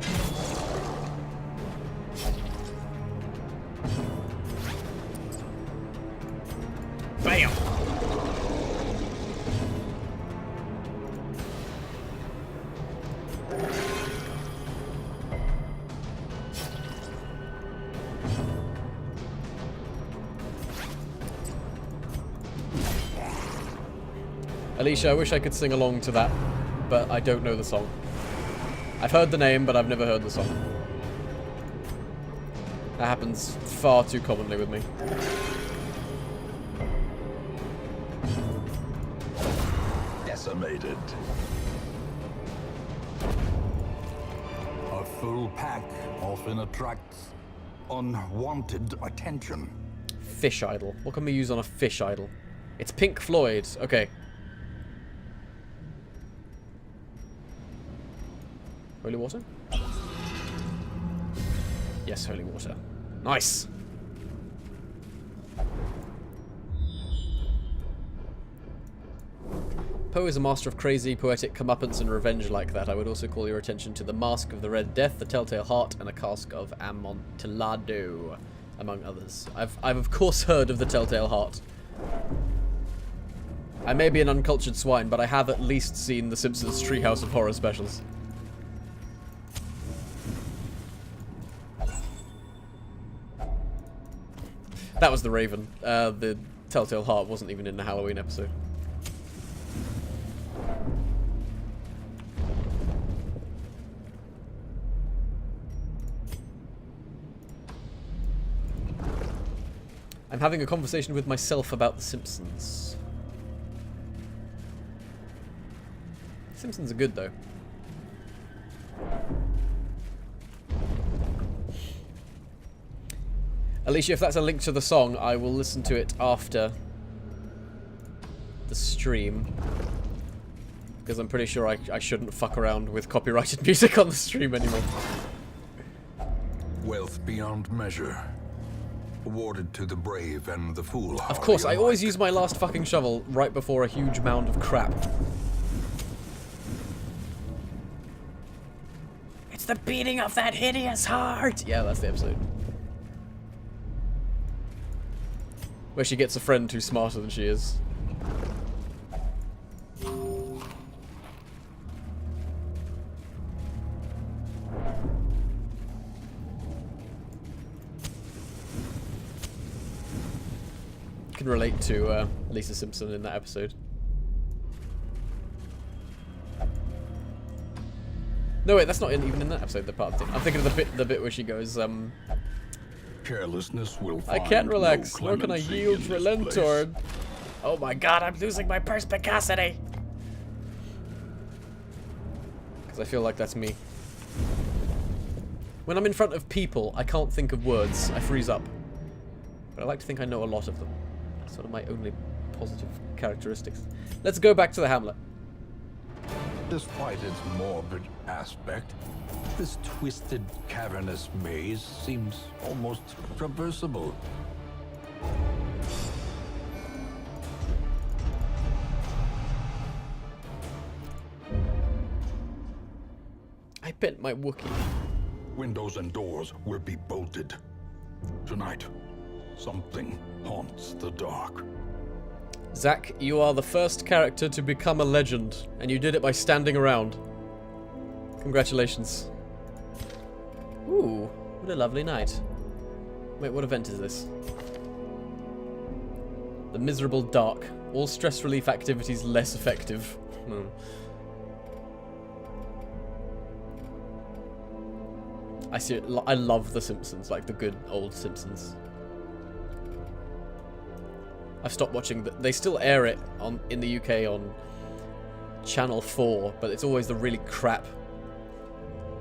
Bam! Alicia, I wish I could sing along to that, but I don't know the song. I've heard the name, but I've never heard the song. That happens far too commonly with me. Decimated. A full pack often attracts unwanted attention. Fish idol. What can we use on a fish idol? It's Pink Floyd. Okay. Holy water? Yes, holy water. Nice! Poe is a master of crazy, poetic comeuppance and revenge like that. I would also call your attention to the Mask of the Red Death, the Telltale Heart, and a Cask of Amontillado, among others. I've of course heard of the Telltale Heart. I may be an uncultured swine, but I have at least seen the Simpsons Treehouse of Horror specials. That was the Raven. The Telltale Heart wasn't even in the Halloween episode. I'm having a conversation with myself about The Simpsons. Simpsons are good, though. Alicia, if that's a link to the song, I will listen to it after the stream. Because I'm pretty sure I shouldn't fuck around with copyrighted music on the stream anymore. Wealth beyond measure. Awarded to the brave and the fool. Of course, I always use my last fucking shovel right before a huge mound of crap. It's the beating of that hideous heart! Yeah, that's the episode. Where she gets a friend who's smarter than she is. Can relate to Lisa Simpson in that episode. No wait, that's not even in that episode. The part I'm thinking of the bit where she goes, Carelessness will I find can't relax. no Nor can I clemency yield in for this Lentor. place. Oh my god, I'm losing my perspicacity. Because I feel like that's me. When I'm in front of people, I can't think of words. I freeze up. But I like to think I know a lot of them. That's sort of my only positive characteristics. Let's go back to the Hamlet. Despite its morbid aspect, this twisted, cavernous maze seems almost traversable. I bent my Wookiee. Windows and doors will be bolted. Tonight, something haunts the dark. Zach, you are the first character to become a legend, and you did it by standing around. Congratulations. Ooh, what a lovely night. Wait, what event is this? The miserable dark. All stress relief activities less effective. Hmm. I love The Simpsons, like the good old Simpsons. I've stopped watching. They still air it in the UK on Channel 4, but it's always the really crap,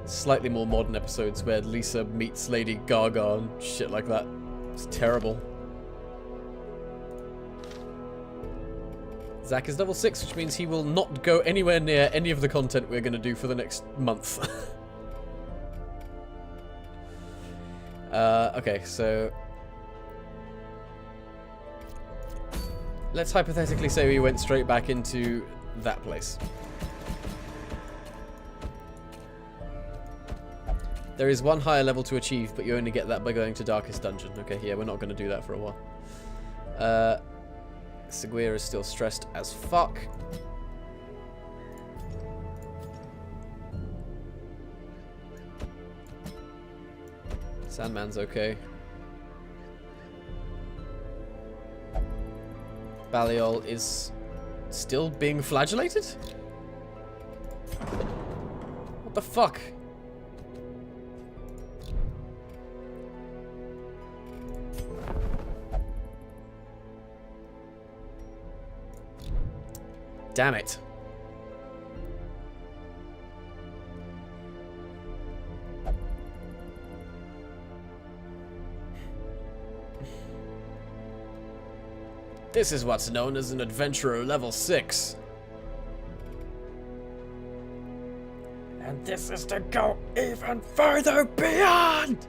slightly more modern episodes where Lisa meets Lady Gaga and shit like that. It's terrible. Zach is level 6, which means he will not go anywhere near any of the content we're going to do for the next month. Okay, so let's hypothetically say we went straight back into that place. There is one higher level to achieve, but you only get that by going to Darkest Dungeon. Okay, yeah, we're not going to do that for a while. Seguir is still stressed as fuck. Sandman's okay. Baliol is Still being flagellated? What the fuck? Damn it. This is what's known as an adventurer level 6. And this is to go even further beyond!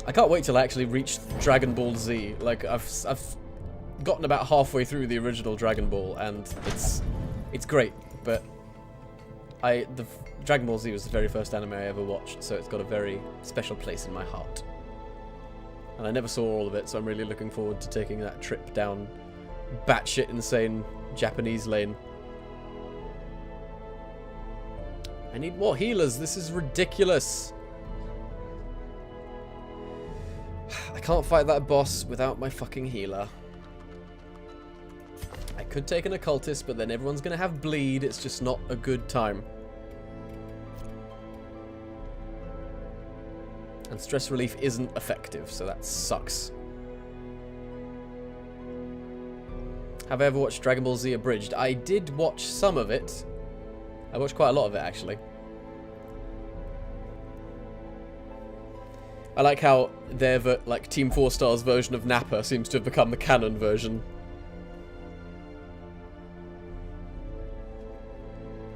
I can't wait till I actually reach Dragon Ball Z. Like, I've gotten about halfway through the original Dragon Ball, and it's great, but the Dragon Ball Z was the very first anime I ever watched, so it's got a very special place in my heart. And I never saw all of it, so I'm really looking forward to taking that trip down batshit insane Japanese lane. I need more healers. This is ridiculous. I can't fight that boss without my fucking healer. I could take an occultist, but then everyone's gonna have bleed. It's just not a good time. And stress relief isn't effective, so that sucks. Have I ever watched Dragon Ball Z Abridged? I did watch some of it. I watched quite a lot of it, actually. I like how their like Team 4 Star's version of Nappa seems to have become the canon version.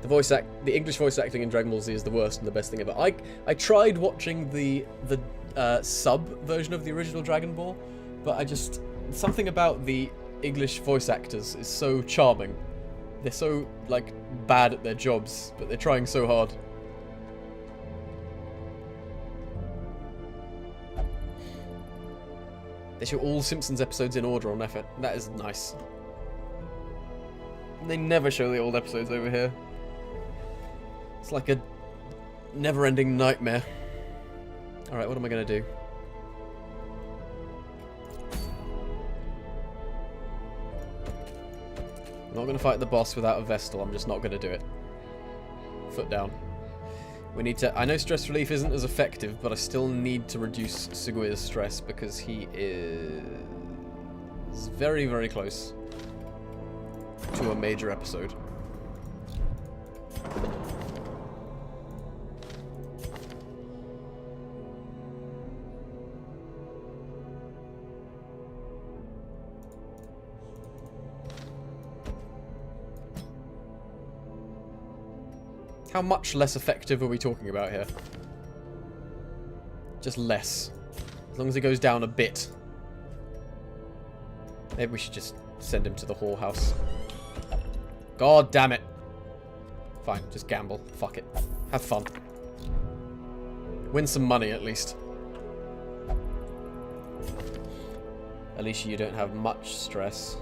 The English voice acting in Dragon Ball Z is the worst and the best thing ever. I tried watching the sub version of the original Dragon Ball, but something about the English voice actors is so charming. They're so like bad at their jobs, but they're trying so hard. They show all Simpsons episodes in order on effort. That is nice. They never show the old episodes over here. It's like a never-ending nightmare. Alright, what am I going to do? I'm not going to fight the boss without a Vestal. I'm just not going to do it. Foot down. We need to... I know stress relief isn't as effective, but I still need to reduce Suguya's stress because he is very, very close to a major episode. How much less effective are we talking about here? Just less. As long as it goes down a bit. Maybe we should just send him to the whorehouse. God damn it. Fine, just gamble. Fuck it. Have fun. Win some money, at least. Alicia, you don't have much stress.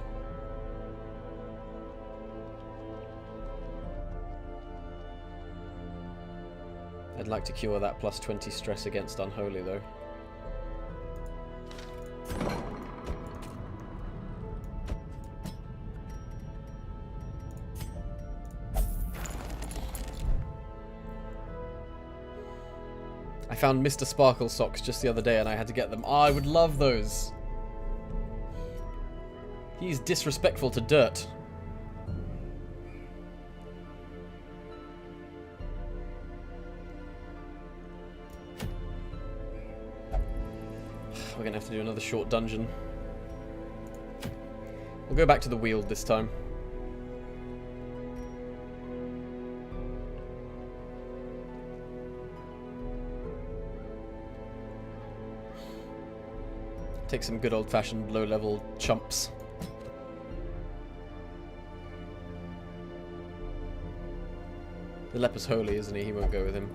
I'd like to cure that plus 20 stress against Unholy, though. I found Mr. Sparkle socks just the other day and I had to get them. Oh, I would love those. He's disrespectful to dirt. We're gonna have to do another short dungeon. We'll go back to the Weald this time. Take some good old-fashioned low-level chumps. The leper's holy, isn't he? He won't go with him.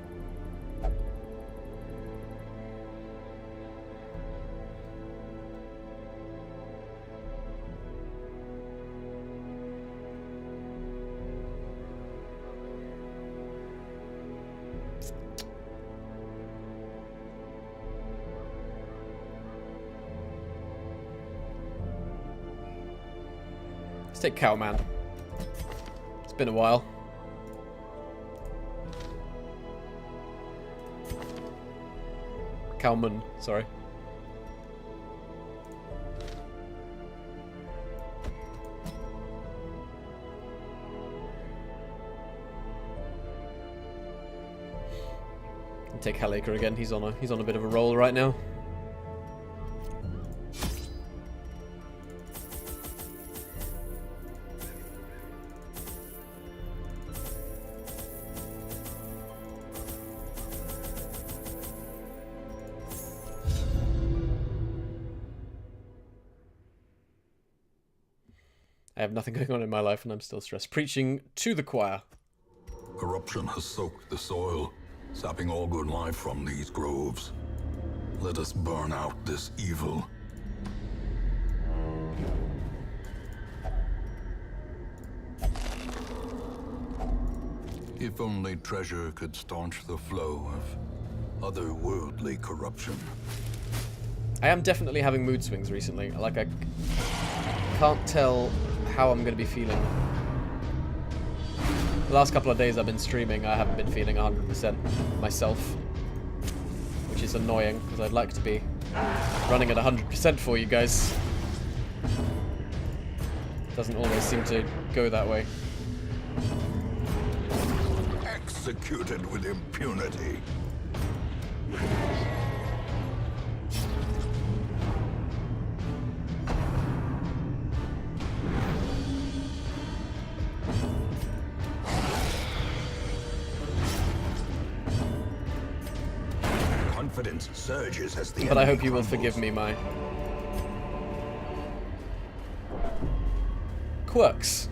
take Cowman. It's been a while. Cowman, sorry. And take Hellacre again. He's on a bit of a roll right now. I have nothing going on in my life and I'm still stressed. Preaching to the choir. Corruption has soaked the soil, sapping all good life from these groves. Let us burn out this evil. If only treasure could staunch the flow of otherworldly corruption. I am definitely having mood swings recently. Like, I can't tell how I'm going to be feeling. The last couple of days I've been streaming, I haven't been feeling 100% myself. Which is annoying, because I'd like to be running at 100% for you guys. Doesn't always seem to go that way. Executed with impunity. Confidence surges as the But I enemy hope you will crumbles. forgive me my quirks.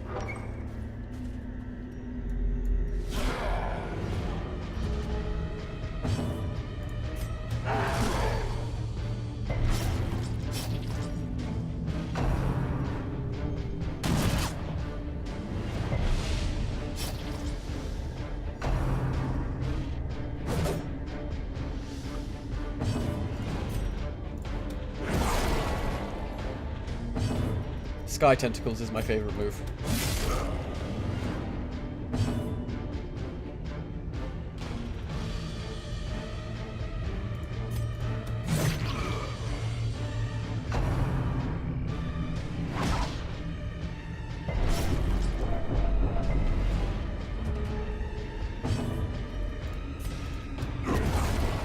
Sky Tentacles is my favorite move.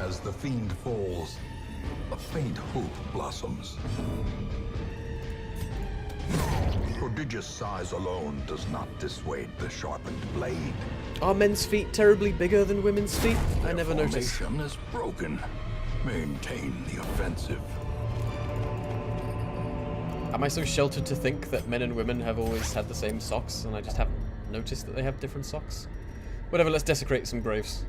As the fiend falls, a faint hope blossoms. Prodigious size alone does not dissuade the sharpened blade. Are men's feet terribly bigger than women's feet? I never noticed. Formation is broken. Maintain the offensive. Am I so sheltered to think that men and women have always had the same socks and I just haven't noticed that they have different socks? Whatever, let's desecrate some graves.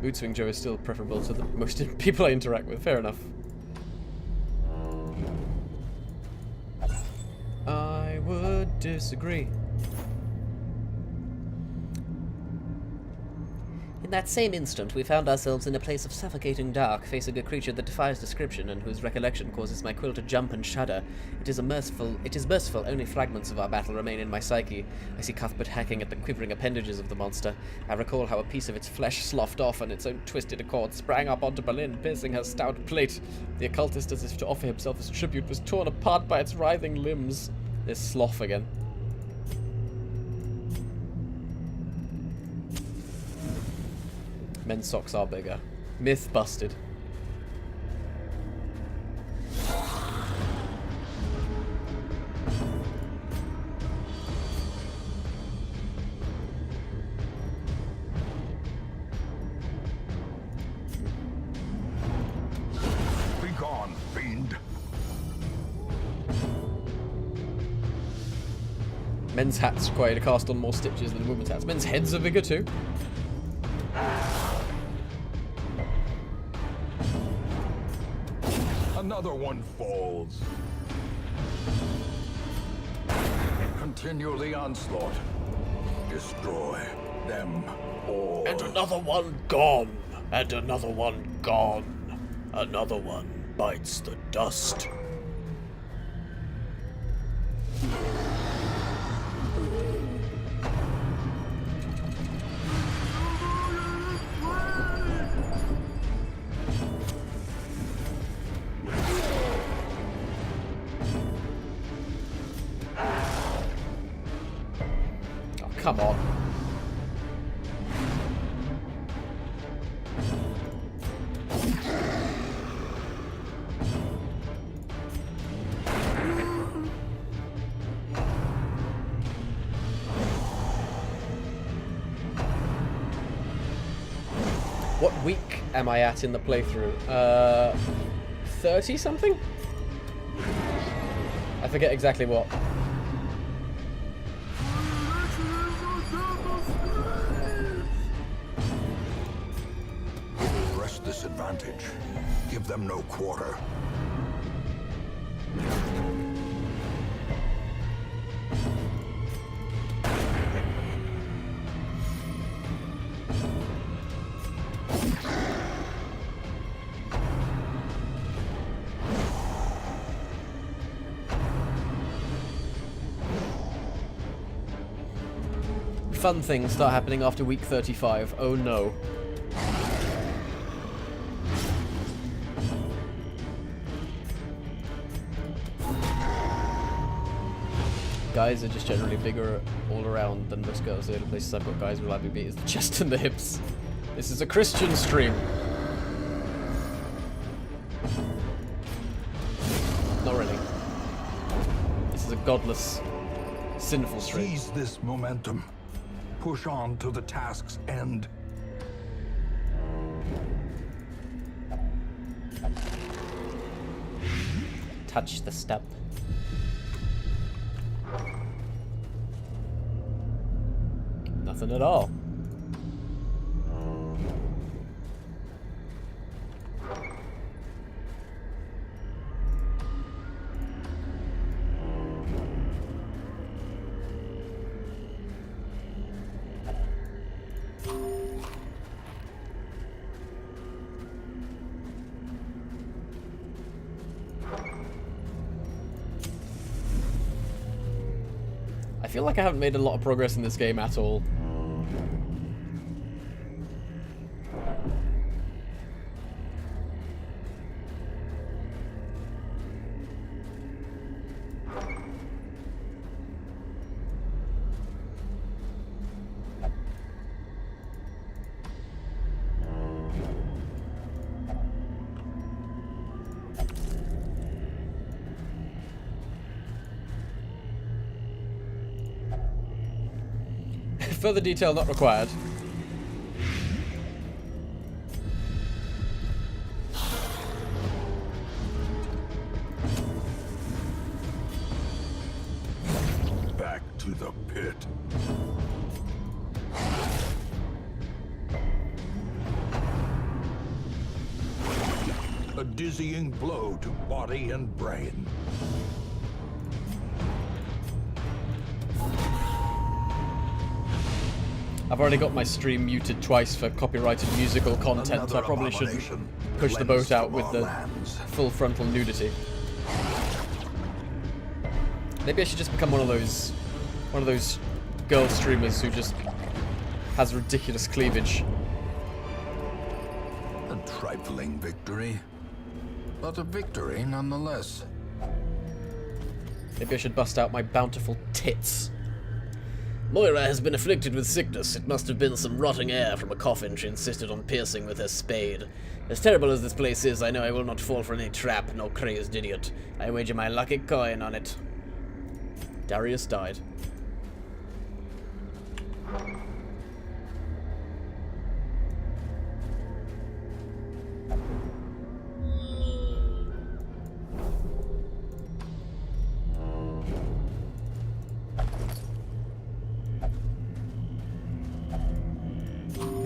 Mood Swing Joe is still preferable to the most people I interact with. Fair enough. I would disagree. In that same instant, we found ourselves in a place of suffocating dark, facing a creature that defies description and whose recollection causes my quill to jump and shudder. It is merciful, only fragments of our battle remain in my psyche. I see Cuthbert hacking at the quivering appendages of the monster. I recall how a piece of its flesh sloughed off and its own twisted accord sprang up onto Berlin, piercing her stout plate. The occultist, as if to offer himself as tribute, was torn apart by its writhing limbs. There's sloth again. Men's socks are bigger. Myth busted. Be gone, fiend. Men's hats require to cast on more stitches than women's hats. Men's heads are bigger too. Another one falls. Continue the onslaught. Destroy them And another one gone. And another one gone. Another one bites the dust. Oh, come on. What week am I at in the playthrough? 30 something? I forget exactly what. Press this advantage. Give them no quarter. Fun things start happening after week 35. Oh no. Guys are just generally bigger all around than most girls. The only places I've got guys reliably beat is the chest and the hips. This is a Christian stream. Not really. This is a godless, sinful stream. Seize this momentum. Push on to the task's end. Touch the step. Nothing at all. I feel like I haven't made a lot of progress in this game at all. Further detail not required. Back to the pit. A dizzying blow to body and brain. I've already got my stream muted twice for copyrighted musical content, so I probably shouldn't push the boat out with the full frontal nudity. Maybe I should just become one of those girl streamers who just has ridiculous cleavage. A trifling victory, but a victory nonetheless. Maybe I should bust out my bountiful tits. Moira has been afflicted with sickness. It must have been some rotting air from a coffin she insisted on piercing with her spade. As terrible as this place is, I know I will not fall for any trap, nor crazed idiot. I wager my lucky coin on it. Darius died.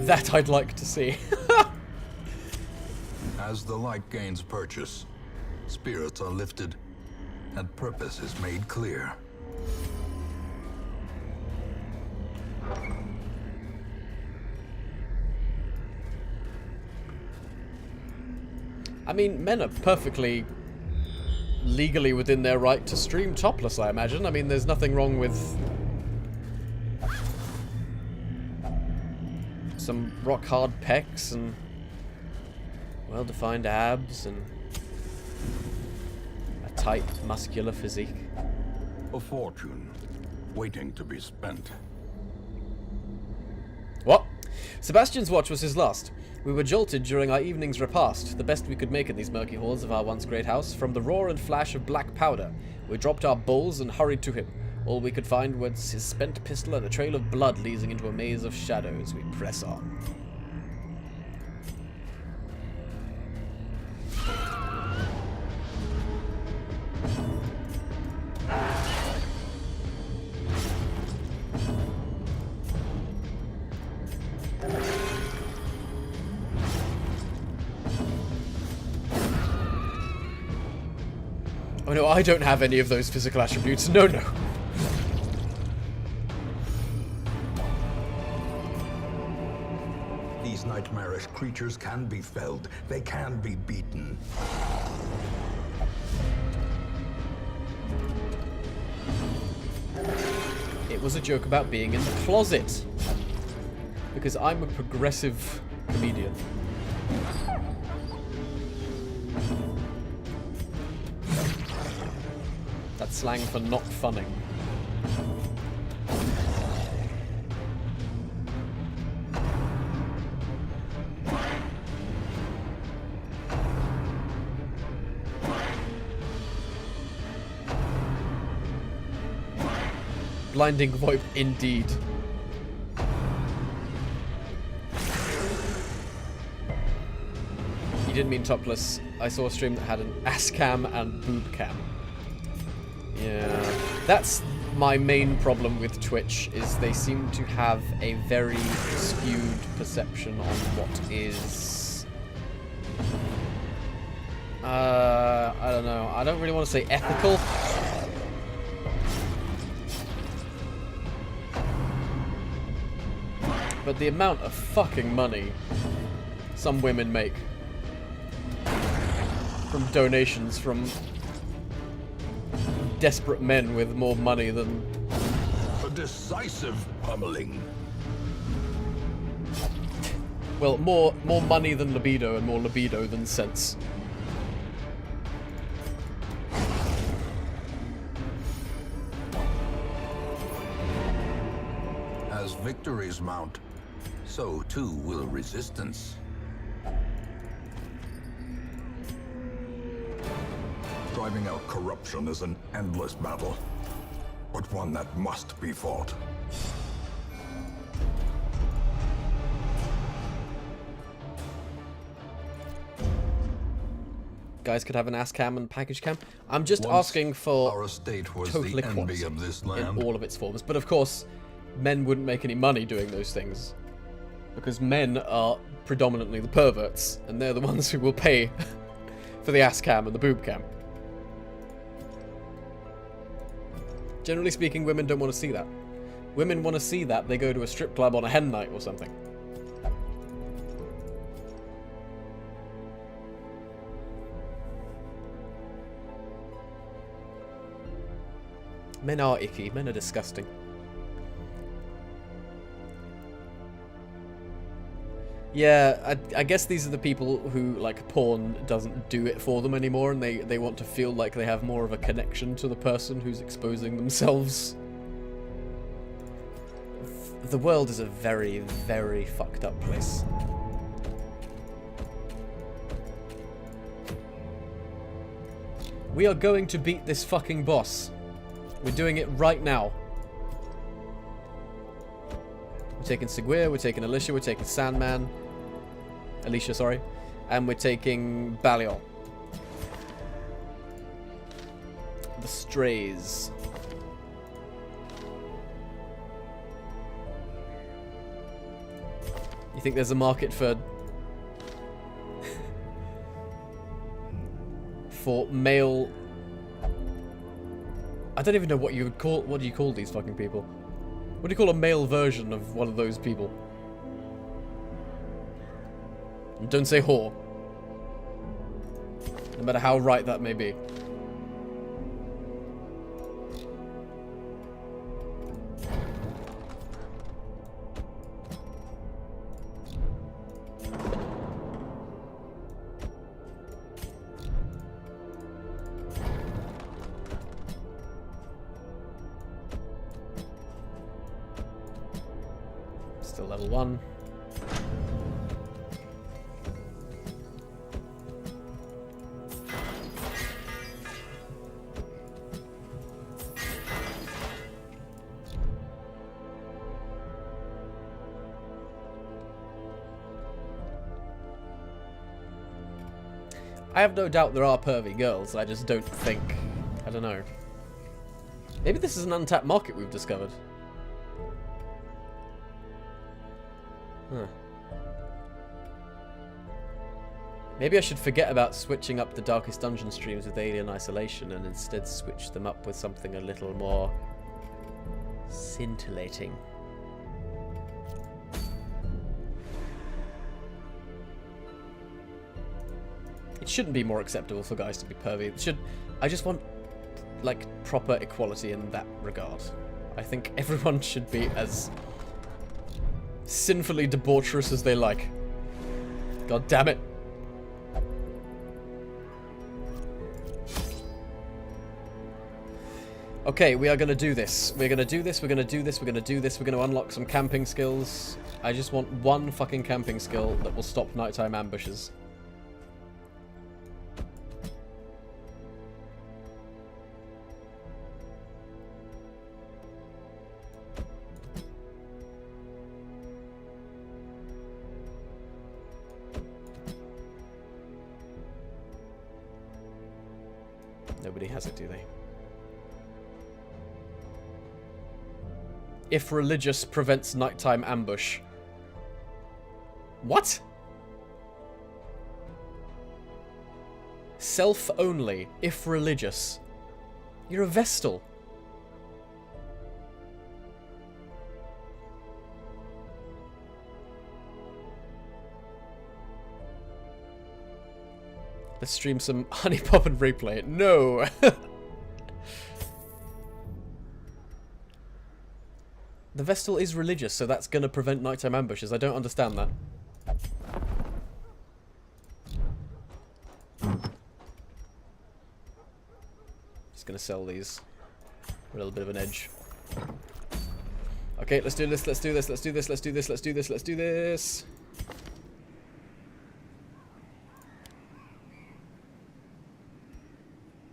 That I'd like to see. As the light gains purchase, spirits are lifted, and purpose is made clear. I mean, men are perfectly legally within their right to stream topless, I imagine. I mean, there's nothing wrong with some rock-hard pecs and well-defined abs and a tight, muscular physique. A fortune waiting to be spent. What? Sebastian's watch was his last. We were jolted during our evening's repast, the best we could make in these murky halls of our once great house, from the roar and flash of black powder. We dropped our bowls and hurried to him. All we could find was his spent pistol and a trail of blood leading into a maze of shadows. We press on. Oh no, I don't have any of those physical attributes. No, no. These nightmarish creatures can be felled. They can be beaten. It was a joke about being in the closet. Because I'm a progressive comedian. That's slang for not funning. Blinding VoIP indeed. You didn't mean topless. I saw a stream that had an ass cam and boob cam. Yeah, that's my main problem with Twitch, is they seem to have a very skewed perception on what is... I don't know. I don't really want to say ethical. But the amount of fucking money some women make from donations from desperate men with more money than... A decisive pummeling. Well, more money than libido and more libido than sense. As victories mount, so too will resistance. Driving out corruption is an endless battle, but one that must be fought. Guys could have an ass cam and package cam. I'm just Once asking for our estate was total the envy equality of this in land. all of its forms. But of course, men wouldn't make any money doing those things. Because men are predominantly the perverts, and they're the ones who will pay for the ass cam and the boob cam. Generally speaking, women don't want to see that. Women want to see that, they go to a strip club on a hen night or something. Men are icky, men are disgusting. Yeah, I guess these are the people who, like, porn doesn't do it for them anymore, and they want to feel like they have more of a connection to the person who's exposing themselves. The world is a very, very fucked up place. We are going to beat this fucking boss. We're doing it right now. We're taking Seguir, we're taking Alicia, we're taking Sandman. Alicia, sorry. And we're taking Baliol. The Strays. You think there's a market for... for male... I don't even know what you would call... What do you call these fucking people? What do you call a male version of one of those people? Don't say whore. No matter how right that may be. Still level 1. I have no doubt there are pervy girls, I just don't think... I don't know. Maybe this is an untapped market we've discovered. Huh. Maybe I should forget about switching up the Darkest Dungeon streams with Alien Isolation and instead switch them up with something a little more scintillating. It shouldn't be more acceptable for guys to be pervy. It should. I just want, like, proper equality in that regard. I think everyone should be as sinfully debaucherous as they like. God damn it. Okay, we are going to do this. We're going to do this, we're going to do this, we're going to do this, we're going to unlock some camping skills. I just want one fucking camping skill that will stop nighttime ambushes. Nobody has it, do they? If religious prevents nighttime ambush. What? Self only, if religious. You're a Vestal. Let's stream some Honey Pop and replay it. No! The Vestal is religious, so that's going to prevent nighttime ambushes. I don't understand that. Just going to sell these for a little bit of an edge. Okay, let's do this, let's do this, let's do this, let's do this, let's do this, let's do this.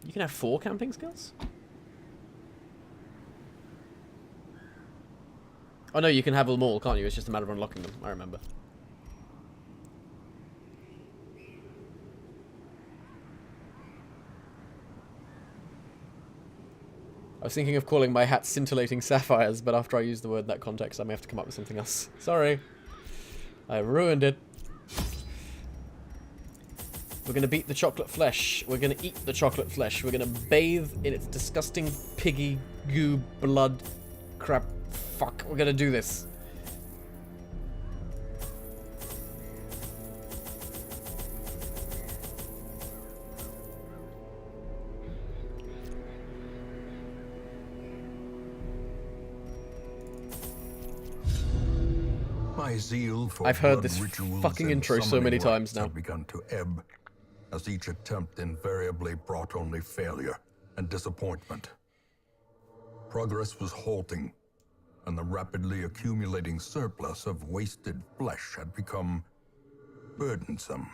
You can have 4 camping skills? Oh no, you can have them all, can't you? It's just a matter of unlocking them, I remember. I was thinking of calling my hat scintillating sapphires, but after I used the word in that context, I may have to come up with something else. Sorry. I ruined it. We're going to beat the chocolate flesh. We're going to eat the chocolate flesh. We're going to bathe in its disgusting piggy goo blood crap. Fuck, we're going to do this. My zeal for I've heard blood this rituals fucking and intro so many summoning times rites now. had begun to ebb, as each attempt invariably brought only failure and disappointment. Progress was halting, and the rapidly accumulating surplus of wasted flesh had become burdensome.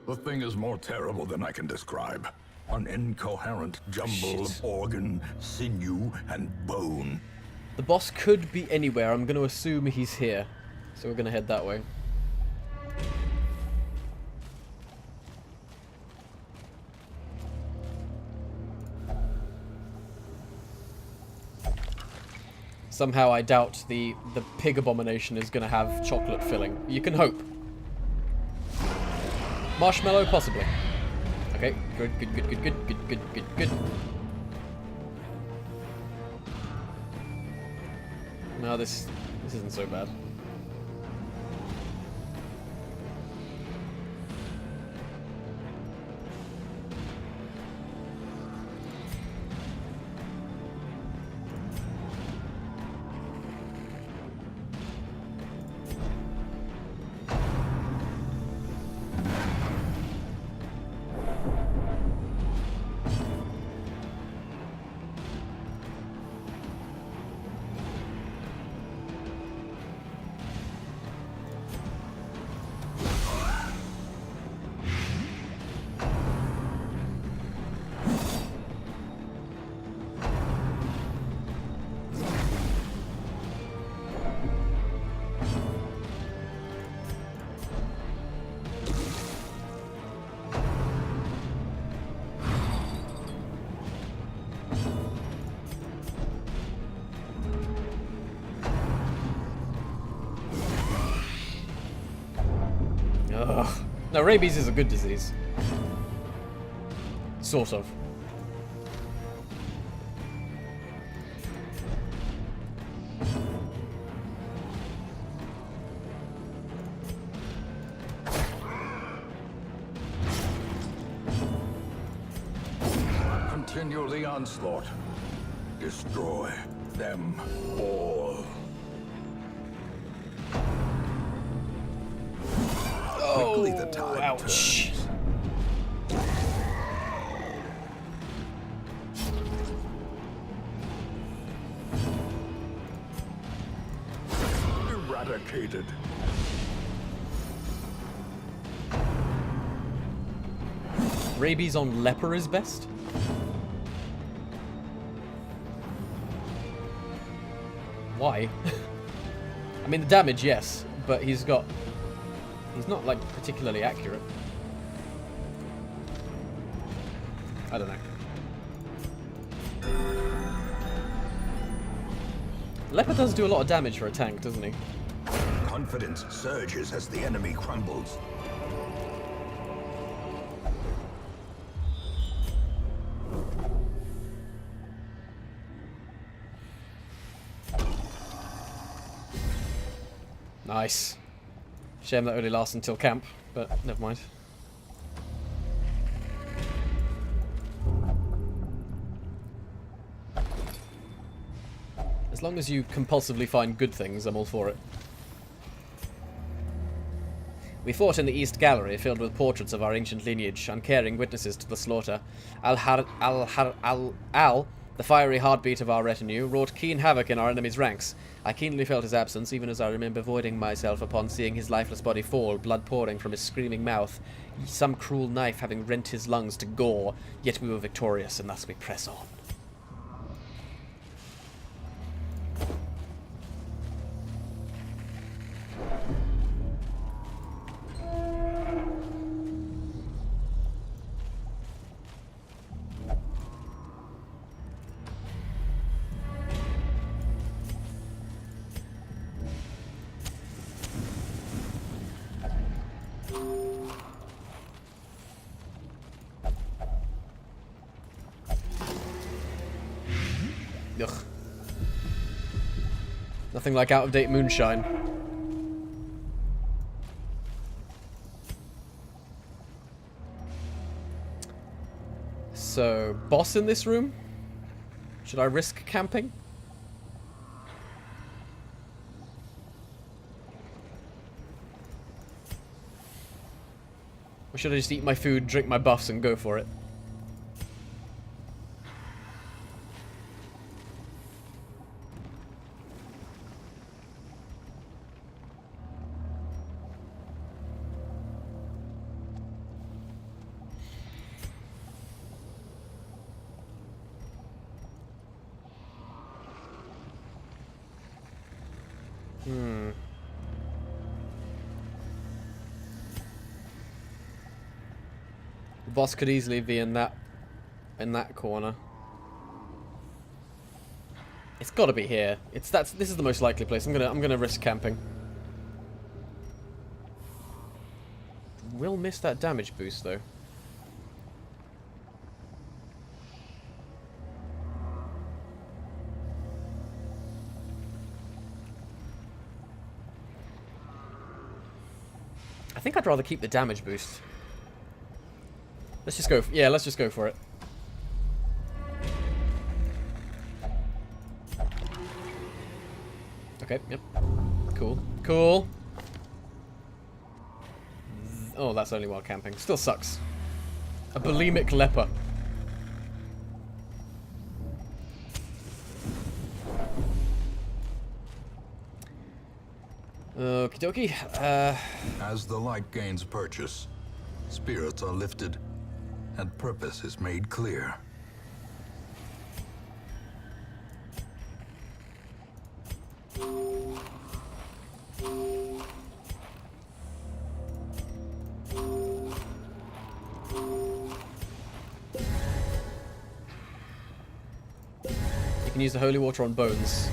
The thing is more terrible than I can describe. An incoherent jumble of organ, sinew, and bone. The boss could be anywhere. I'm going to assume he's here. So we're going to head that way. Somehow I doubt the pig abomination is going to have chocolate filling. You can hope. Marshmallow, possibly. Okay, good, good, good, good, good, good, good, good, good. No, this isn't so bad. Ugh. No, rabies is a good disease. Sort of. Continue the onslaught. Destroy them all. Quickly the tide Ouch. turns. Eradicated. Rabies on leper is best? Why? I mean, the damage, yes, but he's not, like, particularly accurate. I don't know. Leper does do a lot of damage for a tank, doesn't he? Confidence surges as the enemy crumbles. Nice. Shame that only lasts until camp, but never mind. As long as you compulsively find good things, I'm all for it. We fought in the East Gallery, filled with portraits of our ancient lineage, uncaring witnesses to the slaughter. Al, the fiery heartbeat of our retinue, wrought keen havoc in our enemy's ranks. I keenly felt his absence, even as I remember voiding myself upon seeing his lifeless body fall, blood pouring from his screaming mouth, some cruel knife having rent his lungs to gore. Yet we were victorious, and thus we press on. Ugh. Nothing like out-of-date moonshine. So, boss in this room? Should I risk camping? Or should I just eat my food, drink my buffs, and go for it? The boss could easily be in that corner. It's got to be here. This is the most likely place. I'm gonna risk camping. Will miss that damage boost though. I think I'd rather keep the damage boost. Let's just go. Yeah, let's just go for it. Okay. Yep. Cool. Cool. Oh, that's only while camping. Still sucks. A bulimic leper. Okie dokie. As the light gains purchase, spirits are lifted, and purpose is made clear. You can use the holy water on bones.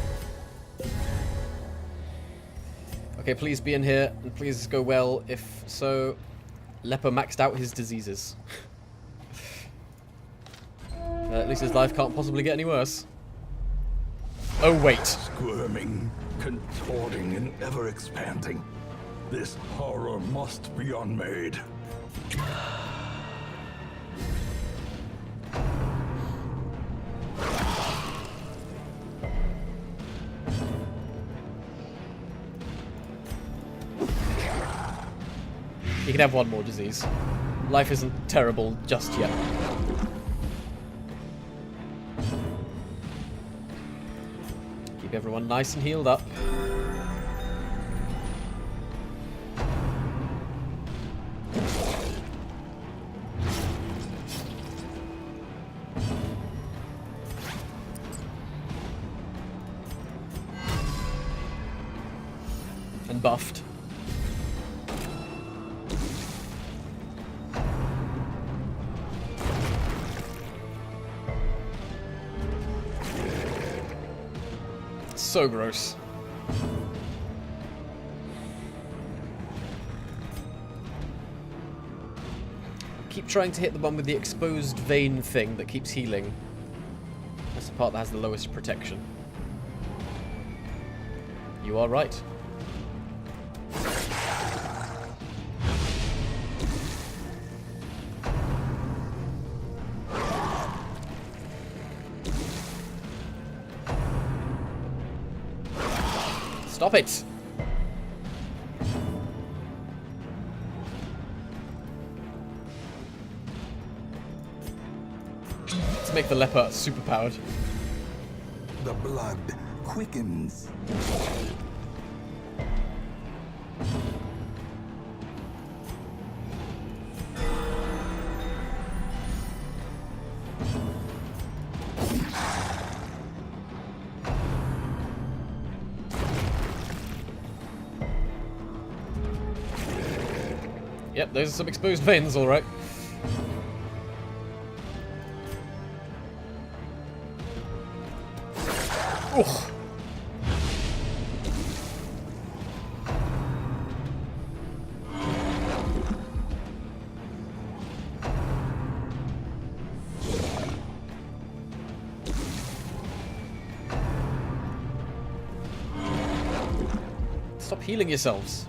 Okay, Okay, please be in here, and please go well. If so, Leper maxed out his diseases. At least his life can't possibly get any worse. Oh, wait. Squirming, contorting, and ever expanding. This horror must be unmade. He can have one more disease. Life isn't terrible just yet. Keep everyone nice and healed up. And buffed. So gross. Keep trying to hit the one with the exposed vein thing that keeps healing. That's the part that has the lowest protection. You are right. Stop it! Let's make the leper superpowered. The blood quickens. Yep, those are some exposed veins, alright. Ugh. Stop healing yourselves.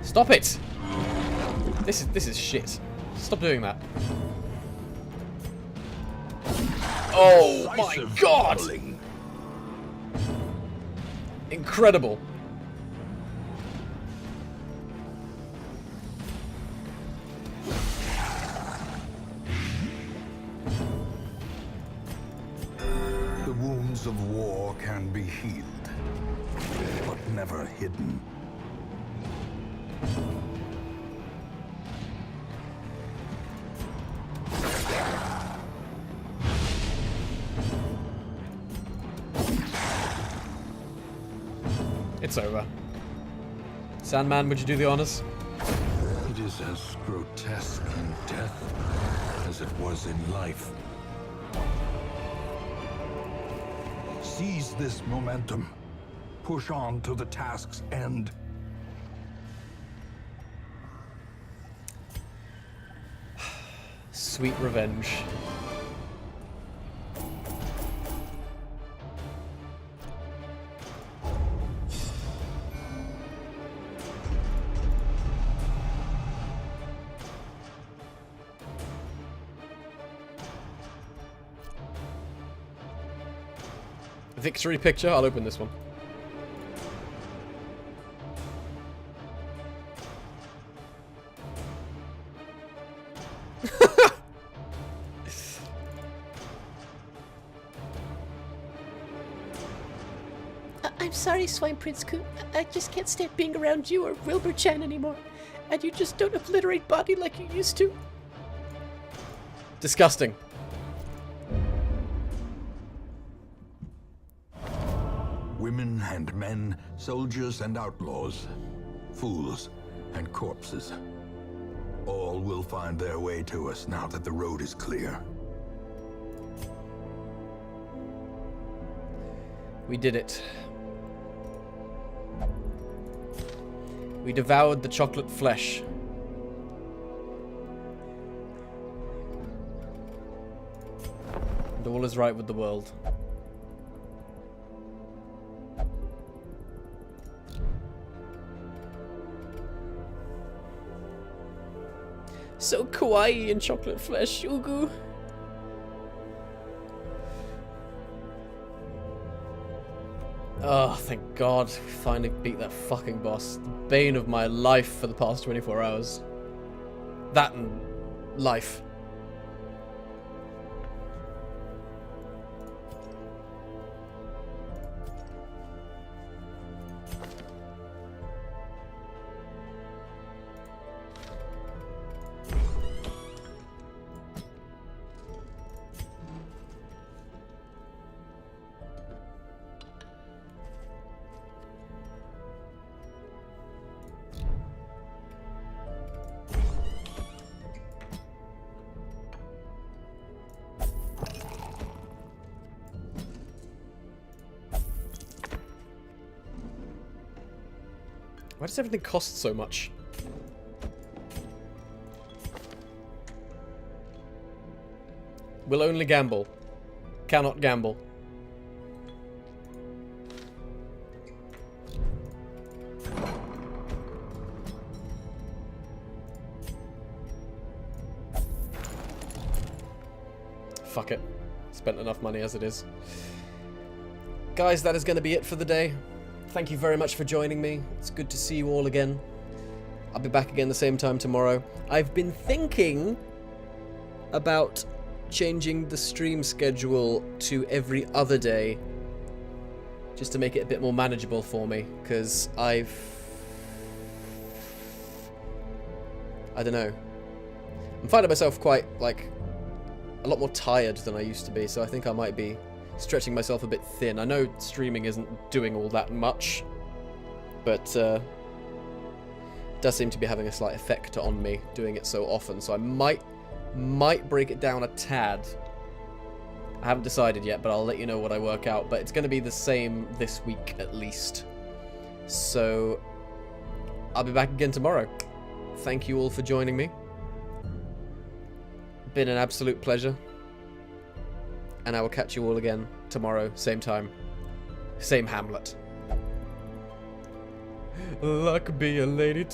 Stop it! This is shit. Stop doing that. Oh my god! Incredible. The wounds of war can be healed, but never hidden. It's over. Sandman, would you do the honors? It is as grotesque in death as it was in life. Seize this momentum. Push on to the task's end. Sweet revenge. Victory picture? I'll open this one. I'm sorry, Swine Prince Coon. I just can't stand being around you or Wilbur-chan anymore. And you just don't obliterate body like you used to. Disgusting. Women and men, soldiers and outlaws, fools and corpses. All will find their way to us now that the road is clear. We did it. We devoured the chocolate flesh. And all is right with the world. So kawaii in chocolate flesh, Ugu. Oh, thank God. We finally beat that fucking boss. The bane of my life for the past 24 hours. That and life. Why does everything cost so much? Will only gamble. Cannot gamble. Fuck it. Spent enough money as it is. Guys, that is going to be it for the day. Thank you very much for joining me. It's good to see you all again. I'll be back again the same time tomorrow. I've been thinking about changing the stream schedule to every other day, just to make it a bit more manageable for me, because I don't know. I'm finding myself quite, like, a lot more tired than I used to be, so I think I might be stretching myself a bit thin. I know streaming isn't doing all that much, but it does seem to be having a slight effect on me doing it so often, so I might break it down a tad. I haven't decided yet, but I'll let you know what I work out, but it's going to be the same this week at least. So I'll be back again tomorrow. Thank you all for joining me. Been an absolute pleasure. And I will catch you all again tomorrow, same time, same Hamlet. Luck be a lady.